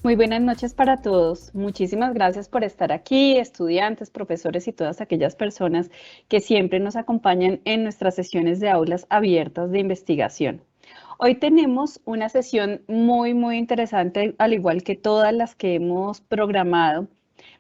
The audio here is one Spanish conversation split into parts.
Muy buenas noches para todos. Muchísimas gracias por estar aquí, estudiantes, profesores y todas aquellas personas que siempre nos acompañan en nuestras sesiones de aulas abiertas de investigación. Hoy tenemos una sesión muy interesante, al igual que todas las que hemos programado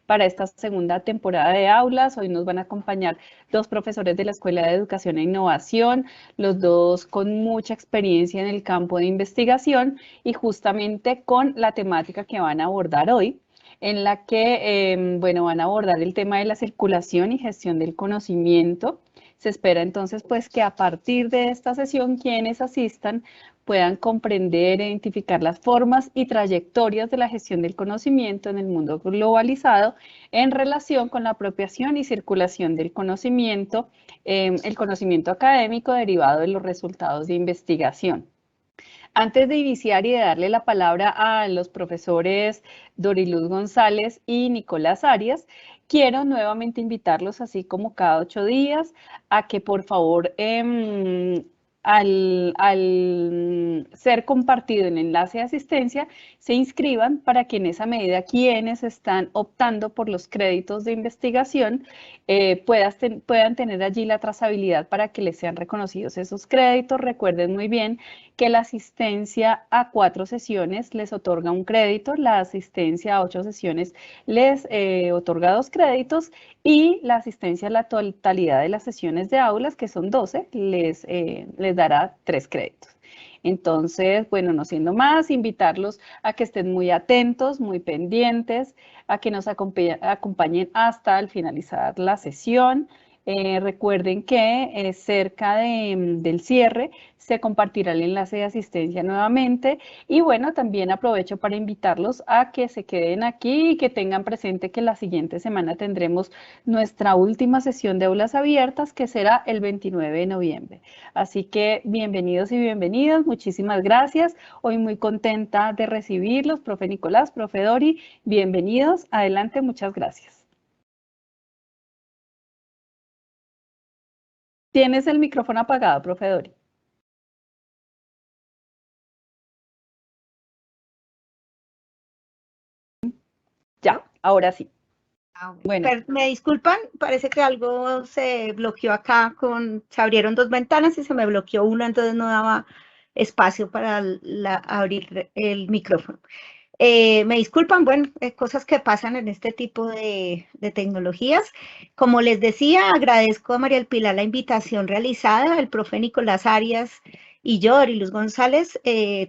para esta segunda temporada de aulas. Hoy nos van a acompañar dos profesores de la Escuela de Educación e Innovación, los dos con mucha experiencia en el campo de investigación y justamente con la temática que van a abordar hoy, en la que, bueno, van a abordar el tema de la circulación y gestión del conocimiento. Se espera entonces pues que a partir de esta sesión quienes asistan puedan comprender e identificar las formas y trayectorias de la gestión del conocimiento en el mundo globalizado en relación con la apropiación y circulación del conocimiento, el conocimiento académico derivado de los resultados de investigación. Antes de iniciar y de darle la palabra a los profesores Doriluz González y Nicolás Arias, quiero nuevamente invitarlos, así como cada 8 días, a que por favor al ser compartido el enlace de asistencia, se inscriban para que en esa medida quienes están optando por los créditos de investigación puedan tener allí la trazabilidad para que les sean reconocidos esos créditos. Recuerden muy bien que la asistencia a 4 sesiones les otorga un crédito, la asistencia a 8 sesiones les otorga 2 créditos y la asistencia a la totalidad de las sesiones de aulas, que son 12, les dará 3 créditos. Entonces, bueno, no siendo más, invitarlos a que estén muy atentos, muy pendientes, a que nos acompañen hasta el finalizar la sesión. Recuerden que cerca del cierre se compartirá el enlace de asistencia nuevamente y bueno, también aprovecho para invitarlos a que se queden aquí y que tengan presente que la siguiente semana tendremos nuestra última sesión de aulas abiertas, que será el 29 de noviembre. Así que bienvenidos y bienvenidas, muchísimas gracias. Hoy muy contenta de recibirlos, profe Nicolás, profe Dori, bienvenidos. Adelante, muchas gracias. Tienes el micrófono apagado, profe Dori. Ya, ahora sí. Bueno, Me disculpan, parece que algo se bloqueó acá se abrieron dos ventanas y se me bloqueó una, entonces no daba espacio para abrir el micrófono. Me disculpan, bueno, cosas que pasan en este tipo de tecnologías. Como les decía, agradezco a María El Pilar la invitación realizada, el profe Nicolás Arias y yo, Doriluz González,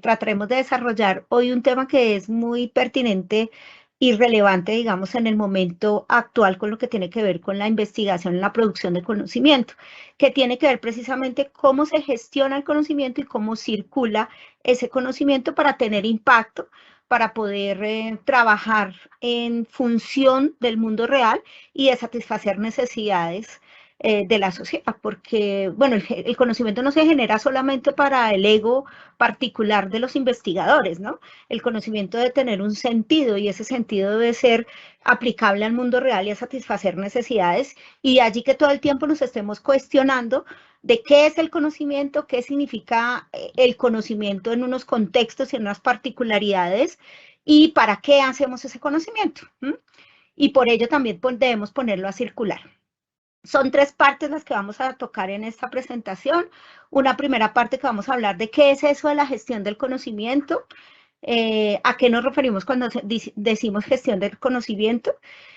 trataremos de desarrollar hoy un tema que es muy pertinente y relevante, digamos, en el momento actual con lo que tiene que ver con la investigación en la producción de conocimiento, que tiene que ver precisamente cómo se gestiona el conocimiento y cómo circula ese conocimiento para tener impacto, para poder trabajar en función del mundo real y de satisfacer necesidades de la sociedad, porque, bueno, el conocimiento no se genera solamente para el ego particular de los investigadores, ¿no? El conocimiento debe tener un sentido y ese sentido debe ser aplicable al mundo real y a satisfacer necesidades, y de allí que todo el tiempo nos estemos cuestionando de qué es el conocimiento, qué significa el conocimiento en unos contextos y en unas particularidades y para qué hacemos ese conocimiento. Y por ello también debemos ponerlo a circular. Son 3 partes las que vamos a tocar en esta presentación. Una primera parte que vamos a hablar de qué es eso de la gestión del conocimiento, a qué nos referimos cuando decimos gestión del conocimiento,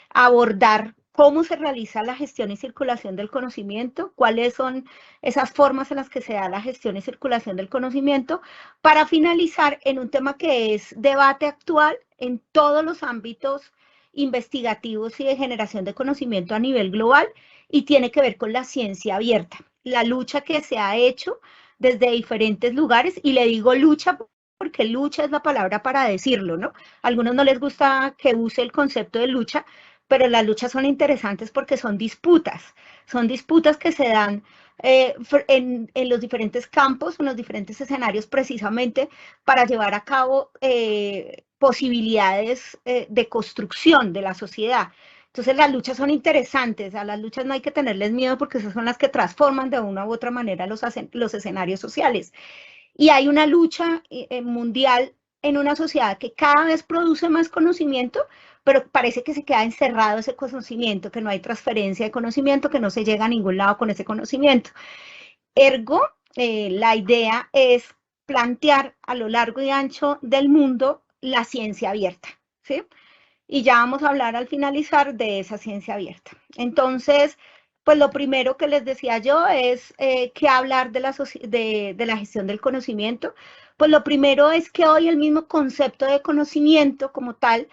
abordar cómo se realiza la gestión y circulación del conocimiento, cuáles son esas formas en las que se da la gestión y circulación del conocimiento, para finalizar en un tema que es debate actual en todos los ámbitos investigativos y de generación de conocimiento a nivel global, y tiene que ver con la ciencia abierta, la lucha que se ha hecho desde diferentes lugares, y le digo lucha porque lucha es la palabra para decirlo, ¿no? A algunos no les gusta que use el concepto de lucha, pero las luchas son interesantes porque son disputas que se dan en los diferentes campos, en los diferentes escenarios, precisamente para llevar a cabo posibilidades de construcción de la sociedad, Entonces las luchas son interesantes, a las luchas no hay que tenerles miedo porque esas son las que transforman de una u otra manera los escenarios sociales. Y hay una lucha mundial en una sociedad que cada vez produce más conocimiento, pero parece que se queda encerrado ese conocimiento, que no hay transferencia de conocimiento, que no se llega a ningún lado con ese conocimiento. Ergo, la idea es plantear a lo largo y ancho del mundo la ciencia abierta, ¿sí? Y ya vamos a hablar al finalizar de esa ciencia abierta. Entonces, pues lo primero que les decía yo es que hablar de la gestión del conocimiento. Pues lo primero es que hoy el mismo concepto de conocimiento como tal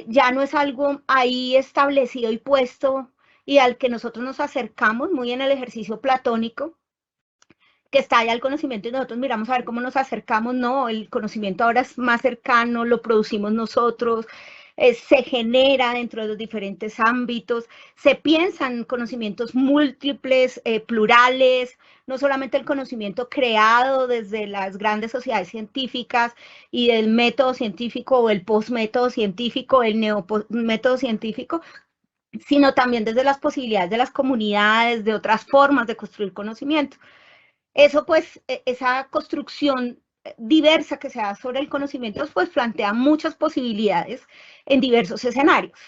ya no es algo ahí establecido y puesto y al que nosotros nos acercamos muy en el ejercicio platónico, que está allá el conocimiento y nosotros miramos a ver cómo nos acercamos. No, el conocimiento ahora es más cercano, lo producimos nosotros, se genera dentro de los diferentes ámbitos, se piensan conocimientos múltiples, plurales, no solamente el conocimiento creado desde las grandes sociedades científicas y del método científico o el postmétodo científico, el neométodo científico, sino también desde las posibilidades de las comunidades, de otras formas de construir conocimiento. Eso pues, esa construcción diversa que se da sobre el conocimiento, pues plantea muchas posibilidades en diversos escenarios.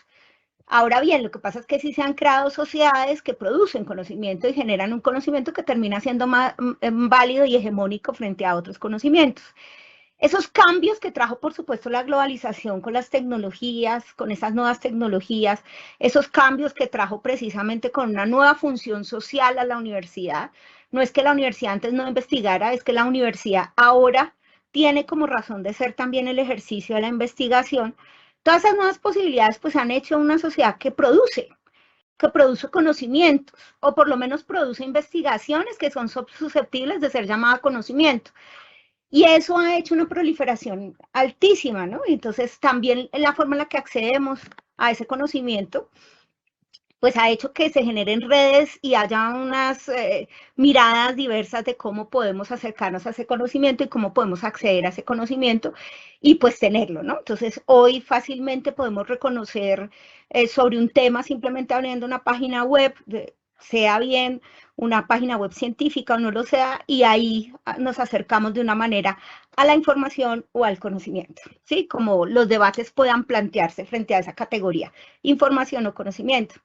Ahora bien, lo que pasa es que sí se han creado sociedades que producen conocimiento y generan un conocimiento que termina siendo más válido y hegemónico frente a otros conocimientos. Esos cambios que trajo, por supuesto, la globalización con las tecnologías, con esas nuevas tecnologías, esos cambios que trajo precisamente con una nueva función social a la universidad. No es que la universidad antes no investigara, es que la universidad ahora tiene como razón de ser también el ejercicio de la investigación. Todas esas nuevas posibilidades pues han hecho una sociedad que produce conocimientos, o por lo menos produce investigaciones que son susceptibles de ser llamadas conocimiento. Y eso ha hecho una proliferación altísima, ¿no? Entonces, también la forma en la que accedemos a ese conocimiento, pues ha hecho que se generen redes y haya unas miradas diversas de cómo podemos acercarnos a ese conocimiento y cómo podemos acceder a ese conocimiento y pues tenerlo, ¿no? Entonces, hoy fácilmente podemos reconocer sobre un tema simplemente abriendo una página web, sea bien una página web científica o no lo sea, y ahí nos acercamos de una manera a la información o al conocimiento, ¿sí? Como los debates puedan plantearse frente a esa categoría, información o conocimiento.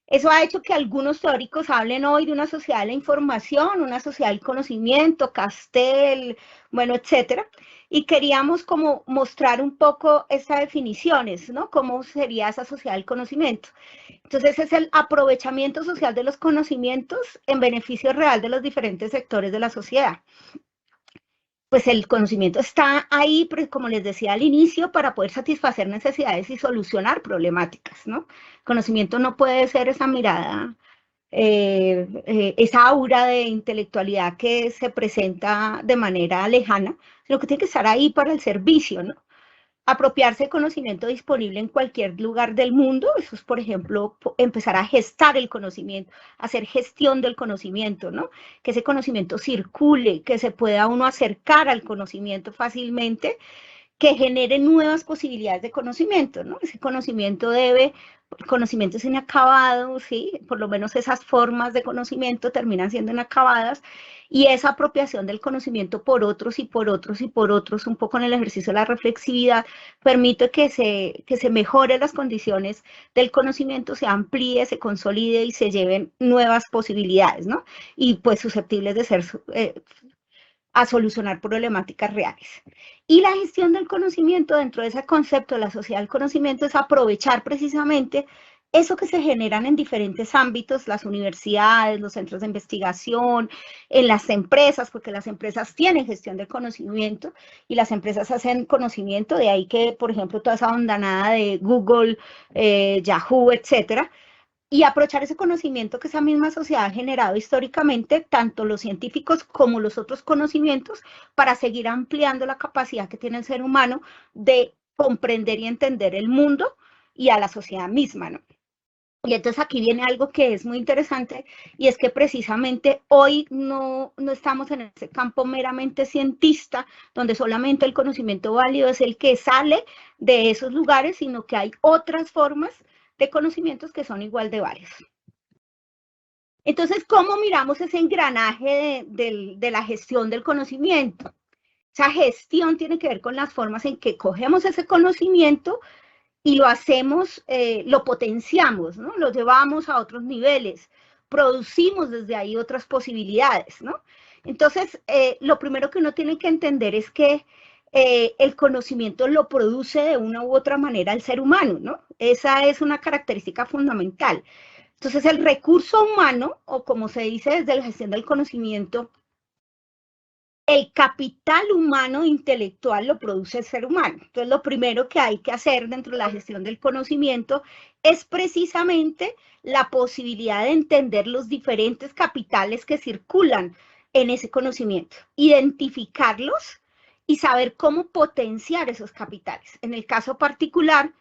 Eso ha hecho que algunos teóricos hablen hoy de una sociedad de la información, una sociedad del conocimiento, Castell, bueno, etcétera. Y queríamos como mostrar un poco esas definiciones, ¿no? ¿Cómo sería esa sociedad del conocimiento? Entonces es el aprovechamiento social de los conocimientos en beneficio real de los diferentes sectores de la sociedad. Pues el conocimiento está ahí, como les decía al inicio, para poder satisfacer necesidades y solucionar problemáticas, ¿no? El conocimiento no puede ser esa mirada, esa aura de intelectualidad que se presenta de manera lejana, sino que tiene que estar ahí para el servicio, ¿no? Apropiarse de conocimiento disponible en cualquier lugar del mundo, eso es, por ejemplo, empezar a gestar el conocimiento, hacer gestión del conocimiento, ¿no? Que ese conocimiento circule, que se pueda uno acercar al conocimiento fácilmente, que genere nuevas posibilidades de conocimiento, ¿no? Ese conocimiento el conocimiento es inacabado, ¿sí? Por lo menos esas formas de conocimiento terminan siendo inacabadas, y esa apropiación del conocimiento por otros y por otros y por otros, un poco en el ejercicio de la reflexividad, permite que se mejoren las condiciones del conocimiento, se amplíe, se consolide y se lleven nuevas posibilidades, ¿no? Y pues susceptibles de ser a solucionar problemáticas reales. Y la gestión del conocimiento dentro de ese concepto de la sociedad del conocimiento es aprovechar precisamente eso que se generan en diferentes ámbitos, las universidades, los centros de investigación, en las empresas, porque las empresas tienen gestión del conocimiento y las empresas hacen conocimiento, de ahí que, por ejemplo, toda esa ondanada de Google, Yahoo, etcétera, y aprovechar ese conocimiento que esa misma sociedad ha generado históricamente, tanto los científicos como los otros conocimientos, para seguir ampliando la capacidad que tiene el ser humano de comprender y entender el mundo y a la sociedad misma, ¿no? Y entonces aquí viene algo que es muy interesante, y es que precisamente hoy no estamos en ese campo meramente cientista, donde solamente el conocimiento válido es el que sale de esos lugares, sino que hay otras formas de conocimientos que son igual de válidos. Entonces, ¿cómo miramos ese engranaje de la gestión del conocimiento? Esa gestión tiene que ver con las formas en que cogemos ese conocimiento y lo hacemos, lo potenciamos, ¿no? Lo llevamos a otros niveles, producimos desde ahí otras posibilidades, ¿no? Entonces, lo primero que uno tiene que entender es que el conocimiento lo produce de una u otra manera el ser humano, ¿no? Esa es una característica fundamental. Entonces, el recurso humano, o como se dice desde la gestión del conocimiento, el capital humano intelectual lo produce el ser humano. Entonces, lo primero que hay que hacer dentro de la gestión del conocimiento es precisamente la posibilidad de entender los diferentes capitales que circulan en ese conocimiento, identificarlos y saber cómo potenciar esos capitales. En el caso particular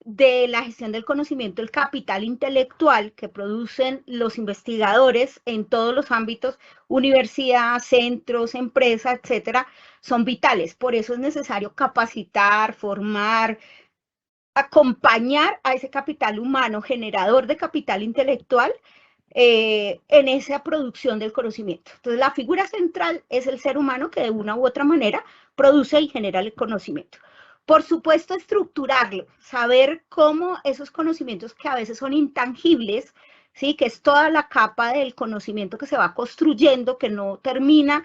de la gestión del conocimiento, el capital intelectual que producen los investigadores en todos los ámbitos, universidad, centros, empresas, etcétera, son vitales. Por eso es necesario capacitar, formar, acompañar a ese capital humano generador de capital intelectual en esa producción del conocimiento. Entonces, la figura central es el ser humano que de una u otra manera produce y genera el conocimiento. Por supuesto, estructurarlo, saber cómo esos conocimientos que a veces son intangibles, ¿sí? Que es toda la capa del conocimiento que se va construyendo, que no termina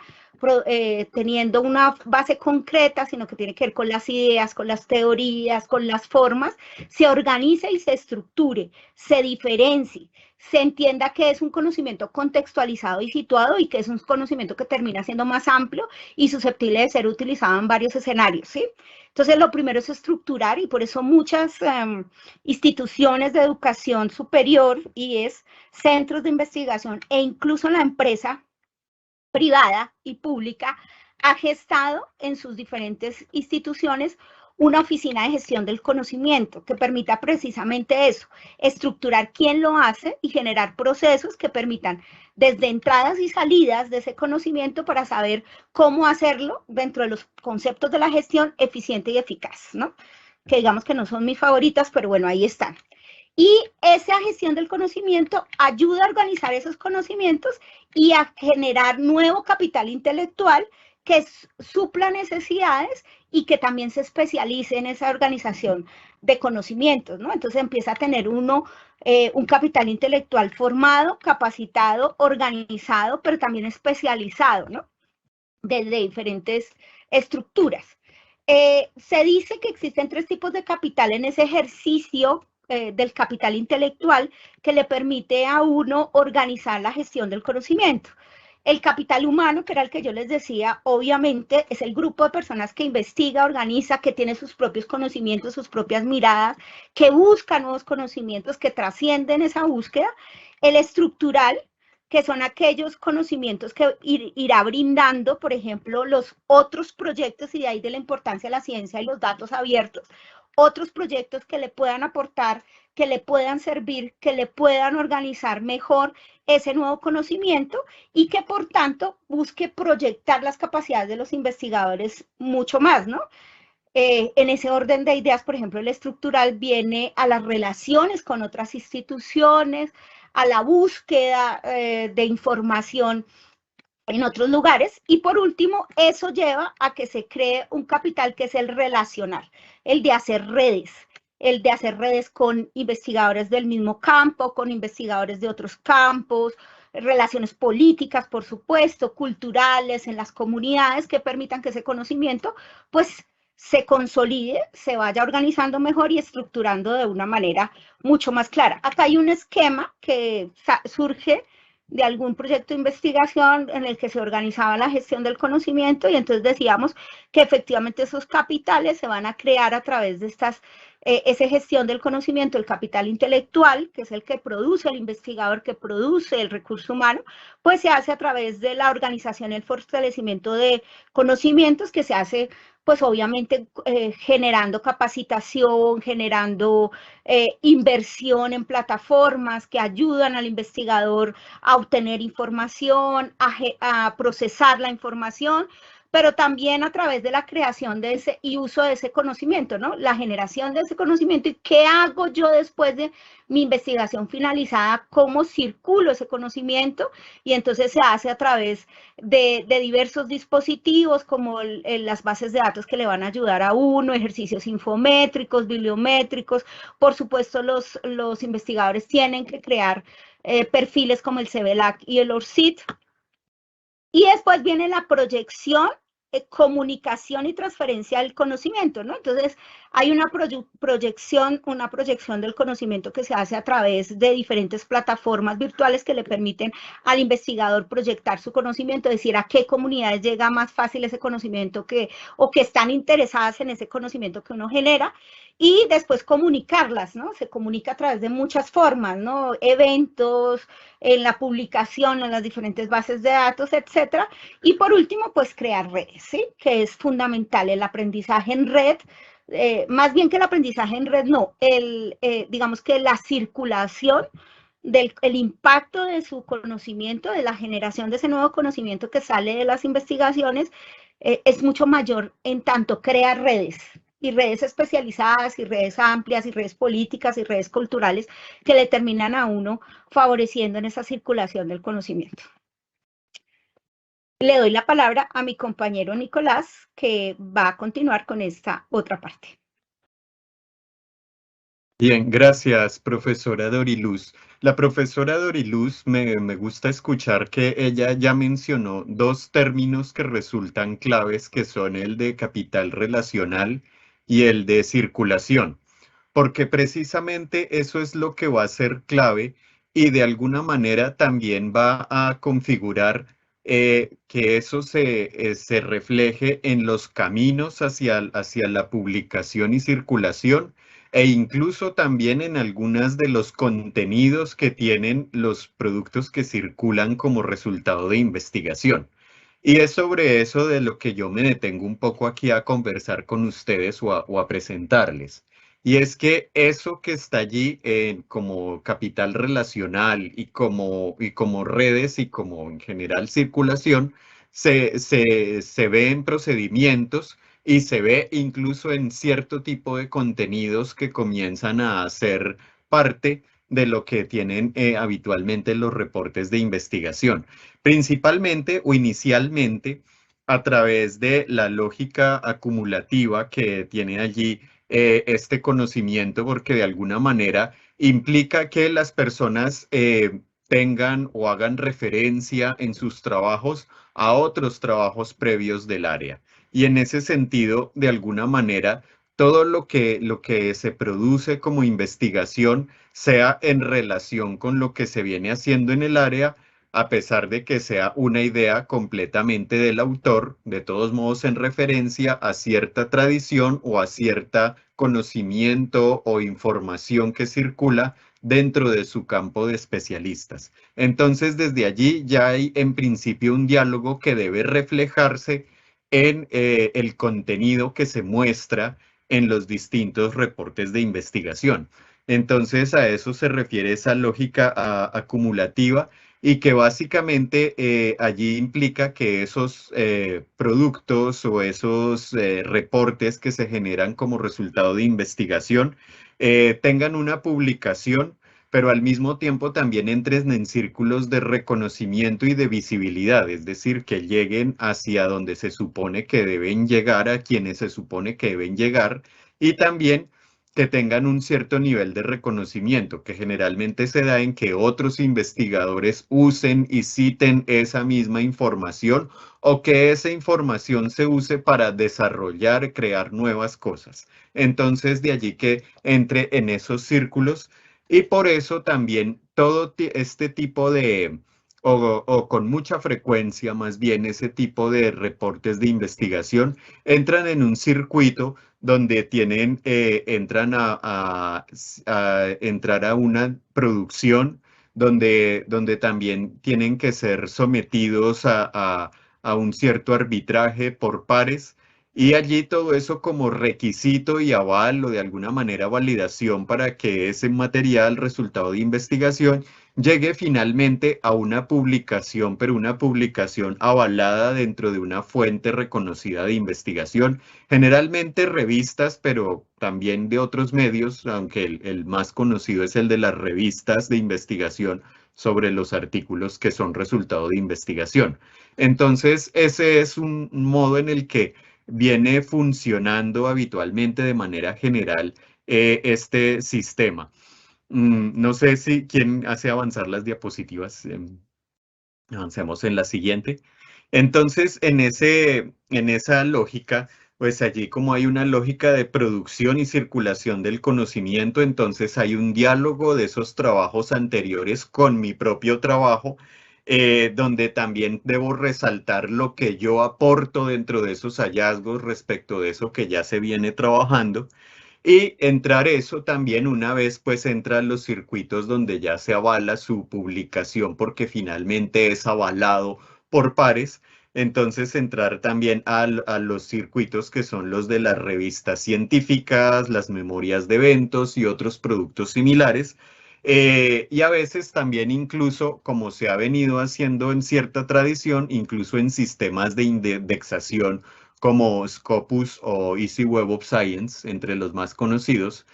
teniendo una base concreta, sino que tiene que ver con las ideas, con las teorías, con las formas, se organice y se estructure, se diferencie, se entienda que es un conocimiento contextualizado y situado y que es un conocimiento que termina siendo más amplio y susceptible de ser utilizado en varios escenarios, ¿sí? Entonces, lo primero es estructurar y por eso muchas instituciones de educación superior y es centros de investigación e incluso la empresa privada y pública ha gestado en sus diferentes instituciones una oficina de gestión del conocimiento que permita precisamente eso, estructurar quién lo hace y generar procesos que permitan desde entradas y salidas de ese conocimiento para saber cómo hacerlo dentro de los conceptos de la gestión eficiente y eficaz, ¿no? Que digamos que no son mis favoritas, pero bueno, ahí están. Y esa gestión del conocimiento ayuda a organizar esos conocimientos y a generar nuevo capital intelectual que supla necesidades y que también se especialice en esa organización de conocimientos, ¿no? Entonces empieza a tener uno un capital intelectual formado, capacitado, organizado, pero también especializado, ¿no? Desde diferentes estructuras. Se dice que existen 3 tipos de capital en ese ejercicio del capital intelectual que le permite a uno organizar la gestión del conocimiento. El capital humano, que era el que yo les decía, obviamente es el grupo de personas que investiga, organiza, que tiene sus propios conocimientos, sus propias miradas, que busca nuevos conocimientos, que trascienden esa búsqueda. El estructural, que son aquellos conocimientos que irá brindando, por ejemplo, los otros proyectos, y de ahí de la importancia de la ciencia y los datos abiertos, otros proyectos que le puedan aportar, que le puedan servir, que le puedan organizar mejor ese nuevo conocimiento y que por tanto busque proyectar las capacidades de los investigadores mucho más, ¿no? En ese orden de ideas, por ejemplo, el estructural viene a las relaciones con otras instituciones, a la búsqueda de información en otros lugares y por último, eso lleva a que se cree un capital que es el relacional, el de hacer redes con investigadores del mismo campo, con investigadores de otros campos, relaciones políticas, por supuesto, culturales en las comunidades que permitan que ese conocimiento, pues, se consolide, se vaya organizando mejor y estructurando de una manera mucho más clara. Acá hay un esquema que surge de algún proyecto de investigación en el que se organizaba la gestión del conocimiento y entonces decíamos que efectivamente esos capitales se van a crear a través de esa gestión del conocimiento, el capital intelectual, que es el que produce el investigador, que produce el recurso humano, pues se hace a través de la organización y el fortalecimiento de conocimientos que se hace pues obviamente generando capacitación, generando inversión en plataformas que ayudan al investigador a obtener información, a procesar la información, pero también a través de la creación de ese y uso de ese conocimiento, ¿no? La generación de ese conocimiento y qué hago yo después de mi investigación finalizada, cómo circulo ese conocimiento, y entonces se hace a través de diversos dispositivos como las bases de datos que le van a ayudar a uno, ejercicios infométricos, bibliométricos. Por supuesto, los investigadores tienen que crear perfiles como el CBLAC y el ORCID. Y después viene la proyección, comunicación y transferencia del conocimiento, ¿no? Entonces, hay una proyección del conocimiento que se hace a través de diferentes plataformas virtuales que le permiten al investigador proyectar su conocimiento, es decir, a qué comunidades llega más fácil ese conocimiento o que están interesadas en ese conocimiento que uno genera, y después comunicarlas, ¿no? Se comunica a través de muchas formas, ¿no? Eventos, en la publicación, en las diferentes bases de datos, etcétera. Y por último, pues crear redes, ¿sí? Que es fundamental el aprendizaje en red. Más bien que el aprendizaje en red, no, digamos que la circulación el impacto de su conocimiento, de la generación de ese nuevo conocimiento que sale de las investigaciones, es mucho mayor en tanto crea redes, y redes especializadas, y redes amplias, y redes políticas, y redes culturales, que le terminan a uno favoreciendo en esa circulación del conocimiento. Le doy la palabra a mi compañero Nicolás, que va a continuar con esta otra parte. Bien, gracias, profesora Doriluz. La profesora Doriluz me gusta escuchar que ella ya mencionó dos términos que resultan claves, que son el de capital relacional y el de circulación, porque precisamente eso es lo que va a ser clave y de alguna manera también va a configurar que eso se refleje en los caminos hacia la publicación y circulación, e incluso también en algunas de los contenidos que tienen los productos que circulan como resultado de investigación. Y es sobre eso de lo que yo me detengo un poco aquí a conversar con ustedes o a presentarles. Y es que eso que está allí como capital relacional y como redes y como en general circulación, se ve en procedimientos y se ve incluso en cierto tipo de contenidos que comienzan a ser parte de lo que tienen habitualmente los reportes de investigación, principalmente o inicialmente a través de la lógica acumulativa que tiene allí este conocimiento, porque de alguna manera implica que las personas tengan o hagan referencia en sus trabajos a otros trabajos previos del área. Y en ese sentido, de alguna manera, todo lo que se produce como investigación sea en relación con lo que se viene haciendo en el área, a pesar de que sea una idea completamente del autor, de todos modos en referencia a cierta tradición o a cierta conocimiento o información que circula dentro de su campo de especialistas. Entonces, desde allí ya hay en principio un diálogo que debe reflejarse en el contenido que se muestra en los distintos reportes de investigación. Entonces, a eso se refiere esa lógica acumulativa, y que básicamente allí implica que esos productos o esos reportes que se generan como resultado de investigación tengan una publicación, pero al mismo tiempo también entren en círculos de reconocimiento y de visibilidad, es decir, que lleguen hacia donde se supone que deben llegar, a quienes se supone que deben llegar, y también que tengan un cierto nivel de reconocimiento, que generalmente se da en que otros investigadores usen y citen esa misma información, o que esa información se use para desarrollar, crear nuevas cosas. Entonces, de allí que entre en esos círculos. Y por eso también todo este tipo de, o con mucha frecuencia más bien, ese tipo de reportes de investigación entran en un circuito donde entran a entrar a una producción donde también tienen que ser sometidos a un cierto arbitraje por pares, Y allí todo eso como requisito y aval o de alguna manera validación para que ese material, resultado de investigación, llegue finalmente a una publicación, pero una publicación avalada dentro de una fuente reconocida de investigación, generalmente revistas, pero también de otros medios, aunque el más conocido es el de las revistas de investigación sobre los artículos que son resultado de investigación. Entonces, ese es un modo en el que viene funcionando habitualmente de manera general este sistema. No sé si quién hace avanzar las diapositivas. Avancemos en la siguiente. Entonces, en esa lógica, pues allí como hay una lógica de producción y circulación del conocimiento, entonces hay un diálogo de esos trabajos anteriores con mi propio trabajo, donde también debo resaltar lo que yo aporto dentro de esos hallazgos respecto de eso que ya se viene trabajando. Y entrar eso también una vez pues entran los circuitos donde ya se avala su publicación porque finalmente es avalado por pares. Entonces entrar también a los circuitos que son los de las revistas científicas, las memorias de eventos y otros productos similares. Y a veces también incluso, como se ha venido haciendo en cierta tradición, incluso en sistemas de indexación como Scopus o Easy Web of Science, entre los más conocidos,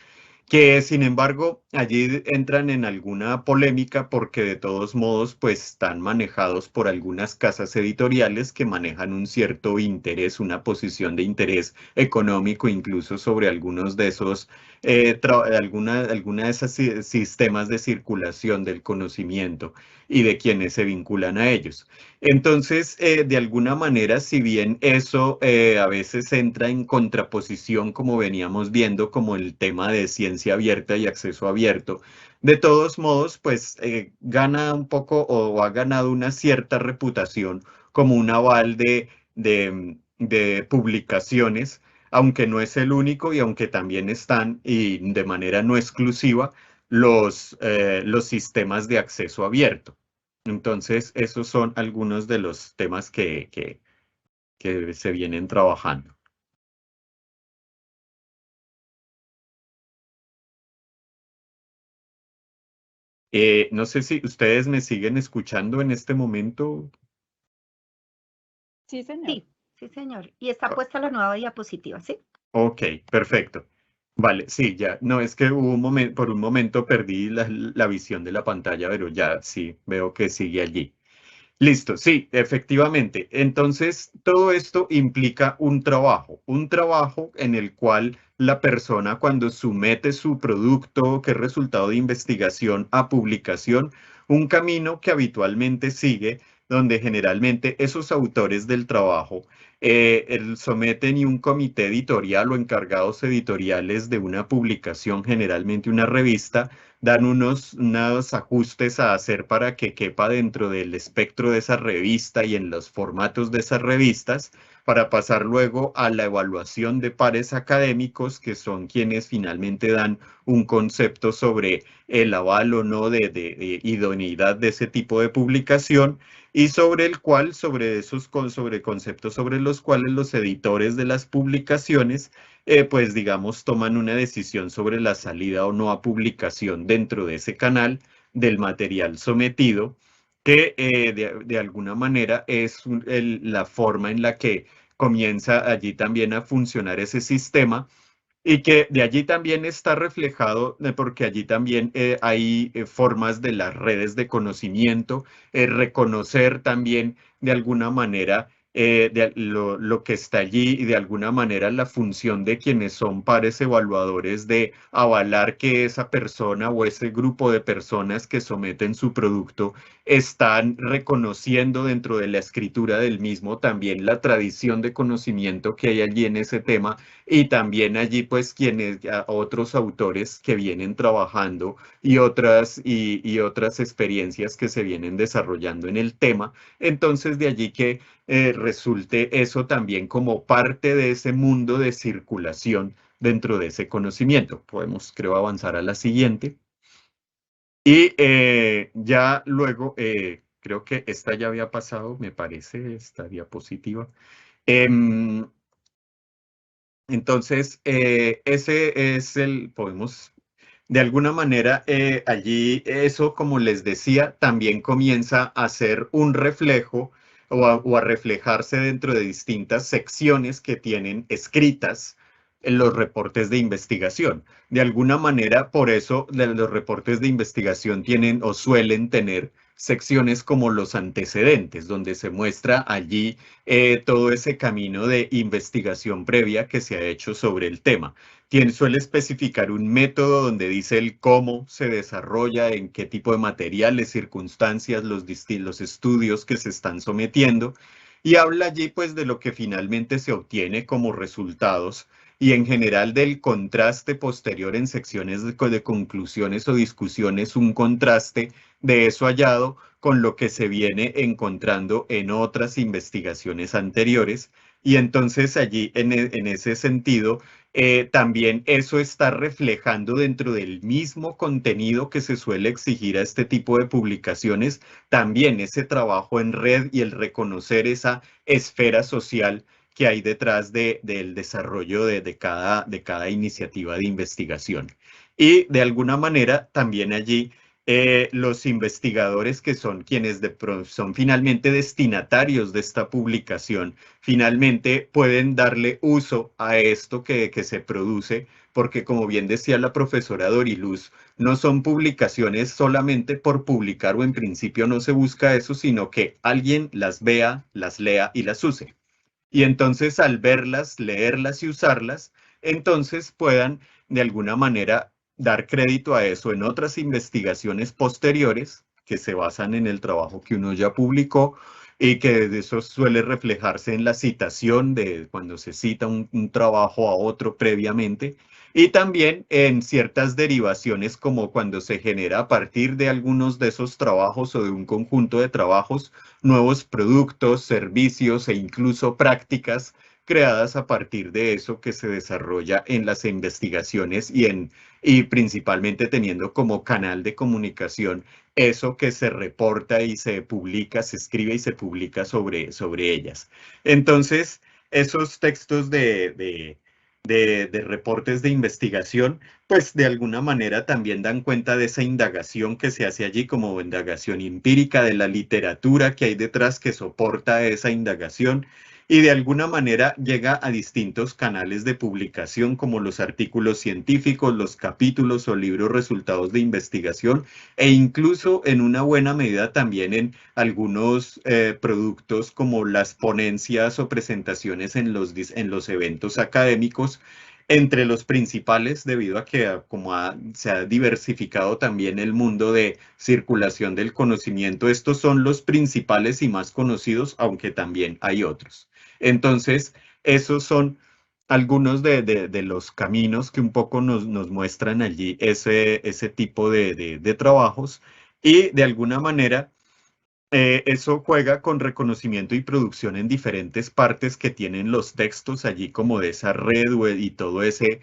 que sin embargo allí entran en alguna polémica porque de todos modos pues están manejados por algunas casas editoriales que manejan un cierto interés, una posición de interés económico incluso sobre algunos de esos, alguna de esos sistemas de circulación del conocimiento y de quienes se vinculan a ellos. Entonces, de alguna manera, si bien eso a veces entra en contraposición, como veníamos viendo, como el tema de ciencia abierta y acceso abierto, de todos modos, pues gana un poco o ha ganado una cierta reputación como un aval de publicaciones, aunque no es el único y aunque también están, y de manera no exclusiva, los sistemas de acceso abierto. Entonces, esos son algunos de los temas que se vienen trabajando. No sé si ustedes me siguen escuchando en este momento. Sí, señor. Sí, sí, señor. Y está puesta la nueva diapositiva, ¿sí? Ok, perfecto. Vale, sí, ya. No, es que hubo un momento, por un momento perdí la visión de la pantalla, pero ya sí, veo que sigue allí. Listo, sí, efectivamente. Entonces, todo esto implica un trabajo en el cual la persona cuando somete su producto, que es resultado de investigación, a publicación, un camino que habitualmente sigue, donde generalmente esos autores del trabajo someten y un comité editorial o encargados editoriales de una publicación, generalmente una revista, dan unos ajustes a hacer para que quepa dentro del espectro de esa revista y en los formatos de esas revistas, para pasar luego a la evaluación de pares académicos, que son quienes finalmente dan un concepto sobre el aval o no de idoneidad de ese tipo de publicación y sobre el cual, sobre conceptos sobre los cuales los editores de las publicaciones pues digamos, toman una decisión sobre la salida o no a publicación dentro de ese canal del material sometido, que de alguna manera es la forma en la que comienza allí también a funcionar ese sistema y que de allí también está reflejado, porque allí también hay formas de las redes de conocimiento, reconocer también de alguna manera lo que está allí y de alguna manera la función de quienes son pares evaluadores de avalar que esa persona o ese grupo de personas que someten su producto están reconociendo dentro de la escritura del mismo también la tradición de conocimiento que hay allí en ese tema y también allí pues otros autores que vienen trabajando y otras experiencias que se vienen desarrollando en el tema. Entonces de allí que resulte eso también como parte de ese mundo de circulación dentro de ese conocimiento. Podemos, creo, avanzar a la siguiente. Y ya luego, creo que esta ya había pasado, me parece, esta diapositiva. Em, Entonces, ese es podemos, de alguna manera, allí eso, como les decía, también comienza a ser un reflejo o a reflejarse dentro de distintas secciones que tienen escritas en los reportes de investigación. De alguna manera, por eso los reportes de investigación tienen o suelen tener secciones como los antecedentes, donde se muestra allí todo ese camino de investigación previa que se ha hecho sobre el tema. Suele especificar un método donde dice el cómo se desarrolla, en qué tipo de materiales, circunstancias, los estudios que se están sometiendo, y habla allí pues de lo que finalmente se obtiene como resultados y en general del contraste posterior en secciones de conclusiones o discusiones, un contraste de eso hallado con lo que se viene encontrando en otras investigaciones anteriores. Y entonces allí, en ese sentido, también eso está reflejando dentro del mismo contenido que se suele exigir a este tipo de publicaciones, también ese trabajo en red y el reconocer esa esfera social que hay detrás del desarrollo de cada iniciativa de investigación. Y de alguna manera también allí los investigadores que son quienes son finalmente destinatarios de esta publicación, finalmente pueden darle uso a esto que se produce, porque como bien decía la profesora Doriluz, no son publicaciones solamente por publicar o en principio no se busca eso, sino que alguien las vea, las lea y las use. Y entonces al verlas, leerlas y usarlas, entonces puedan de alguna manera dar crédito a eso en otras investigaciones posteriores que se basan en el trabajo que uno ya publicó y que de eso suele reflejarse en la citación de cuando se cita un trabajo a otro previamente y también en ciertas derivaciones como cuando se genera a partir de algunos de esos trabajos o de un conjunto de trabajos nuevos productos, servicios e incluso prácticas creadas a partir de eso que se desarrolla en las investigaciones y principalmente teniendo como canal de comunicación eso que se reporta y se publica, se escribe y se publica sobre ellas. Entonces, esos textos de reportes de investigación, pues de alguna manera también dan cuenta de esa indagación que se hace allí como indagación empírica de la literatura que hay detrás que soporta esa indagación y de alguna manera llega a distintos canales de publicación como los artículos científicos, los capítulos o libros resultados de investigación e incluso en una buena medida también en algunos productos como las ponencias o presentaciones en los eventos académicos, entre los principales, debido a que se ha diversificado también el mundo de circulación del conocimiento, estos son los principales y más conocidos, aunque también hay otros. Entonces, esos son algunos de los caminos que un poco nos muestran allí ese tipo de trabajos y de alguna manera eso juega con reconocimiento y producción en diferentes partes que tienen los textos allí como de esa red y todo ese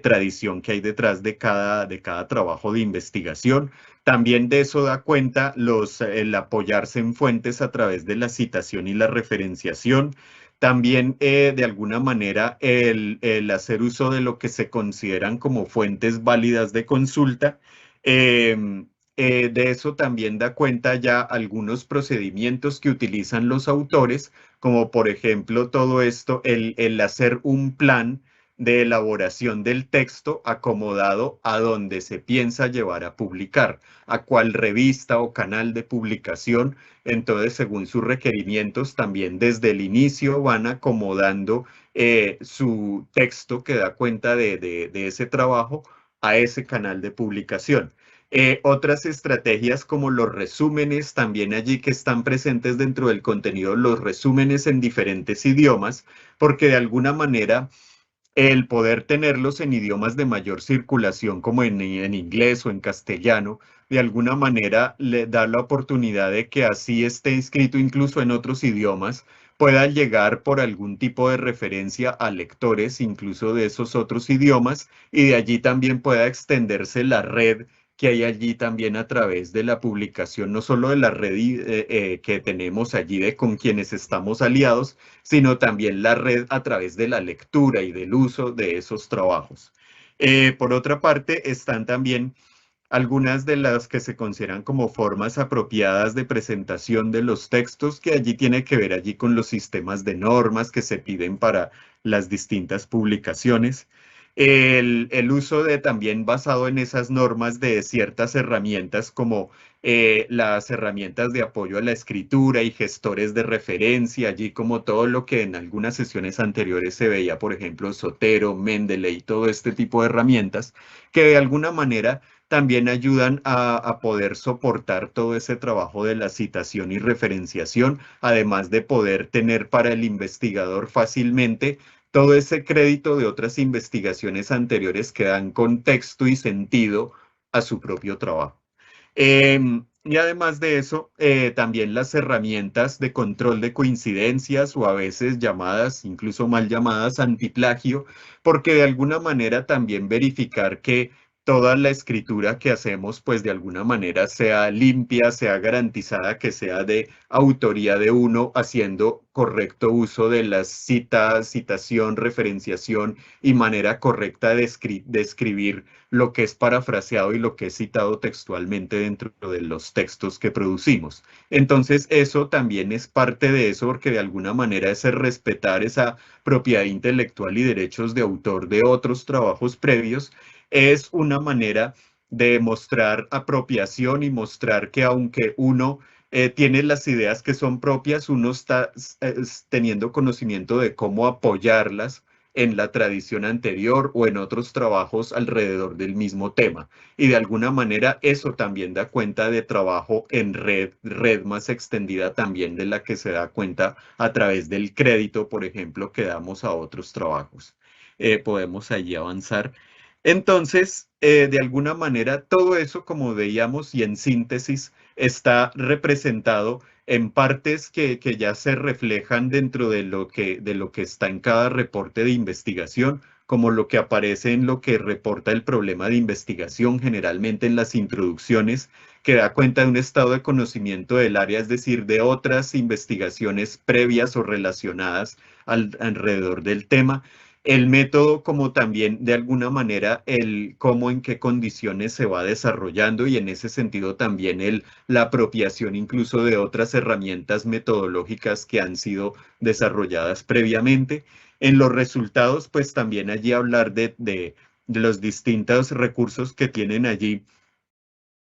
tradición que hay detrás de cada trabajo de investigación. También de eso da cuenta el apoyarse en fuentes a través de la citación y la referenciación. También de alguna manera el hacer uso de lo que se consideran como fuentes válidas de consulta. De eso también da cuenta ya algunos procedimientos que utilizan los autores, como por ejemplo todo esto, el hacer un plan de elaboración del texto acomodado a donde se piensa llevar a publicar, a cuál revista o canal de publicación. Entonces, según sus requerimientos, también desde el inicio van acomodando su texto que da cuenta de ese trabajo a ese canal de publicación. Otras estrategias como los resúmenes, también allí que están presentes dentro del contenido, los resúmenes en diferentes idiomas, porque de alguna manera el poder tenerlos en idiomas de mayor circulación como en inglés o en castellano, de alguna manera le da la oportunidad de que así esté escrito incluso en otros idiomas, pueda llegar por algún tipo de referencia a lectores incluso de esos otros idiomas y de allí también pueda extenderse la red que hay allí también a través de la publicación, no solo de la red que tenemos allí de con quienes estamos aliados, sino también la red a través de la lectura y del uso de esos trabajos. Por otra parte, están también algunas de las que se consideran como formas apropiadas de presentación de los textos, que allí tiene que ver allí con los sistemas de normas que se piden para las distintas publicaciones. El uso de también basado en esas normas de ciertas herramientas como las herramientas de apoyo a la escritura y gestores de referencia, allí como todo lo que en algunas sesiones anteriores se veía, por ejemplo, Zotero, Mendeley, todo este tipo de herramientas que de alguna manera también ayudan a poder soportar todo ese trabajo de la citación y referenciación, además de poder tener para el investigador fácilmente todo ese crédito de otras investigaciones anteriores que dan contexto y sentido a su propio trabajo. Y además de eso, también las herramientas de control de coincidencias o a veces llamadas, incluso mal llamadas, antiplagio, porque de alguna manera también verificar que toda la escritura que hacemos, pues de alguna manera sea limpia, sea garantizada, que sea de autoría de uno, haciendo correcto uso de las citas, citación, referenciación y manera correcta de escribir lo que es parafraseado y lo que es citado textualmente dentro de los textos que producimos. Entonces, eso también es parte de eso, porque de alguna manera es el respetar esa propiedad intelectual y derechos de autor de otros trabajos previos, es una manera de mostrar apropiación y mostrar que aunque uno tiene las ideas que son propias, uno está teniendo conocimiento de cómo apoyarlas en la tradición anterior o en otros trabajos alrededor del mismo tema. Y de alguna manera eso también da cuenta de trabajo en red más extendida también de la que se da cuenta a través del crédito, por ejemplo, que damos a otros trabajos. Podemos allí avanzar. Entonces, de alguna manera, todo eso, como veíamos, y en síntesis, está representado en partes que ya se reflejan dentro de lo que está en cada reporte de investigación, como lo que aparece en lo que reporta el problema de investigación, generalmente en las introducciones, que da cuenta de un estado de conocimiento del área, es decir, de otras investigaciones previas o relacionadas alrededor del tema. El método, como también de alguna manera el cómo, en qué condiciones se va desarrollando, y en ese sentido también la apropiación incluso de otras herramientas metodológicas que han sido desarrolladas previamente. En los resultados, pues también allí hablar de los distintos recursos que tienen allí,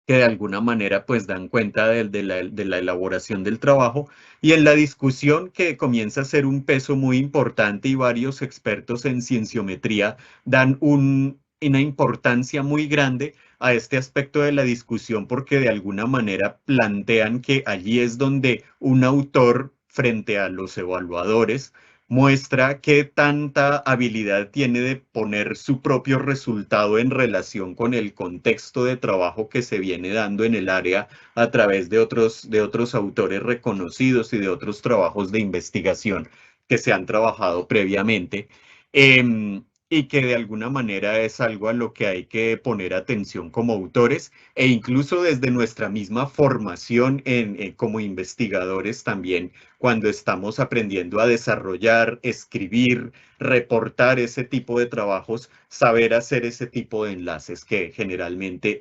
que de alguna manera pues dan cuenta de la elaboración del trabajo, y en la discusión, que comienza a ser un peso muy importante, y varios expertos en cienciometría dan una importancia muy grande a este aspecto de la discusión, porque de alguna manera plantean que allí es donde un autor frente a los evaluadores muestra qué tanta habilidad tiene de poner su propio resultado en relación con el contexto de trabajo que se viene dando en el área a través de otros autores reconocidos y de otros trabajos de investigación que se han trabajado previamente. Y que de alguna manera es algo a lo que hay que poner atención como autores, e incluso desde nuestra misma formación como investigadores también, cuando estamos aprendiendo a desarrollar, escribir, reportar ese tipo de trabajos, saber hacer ese tipo de enlaces que generalmente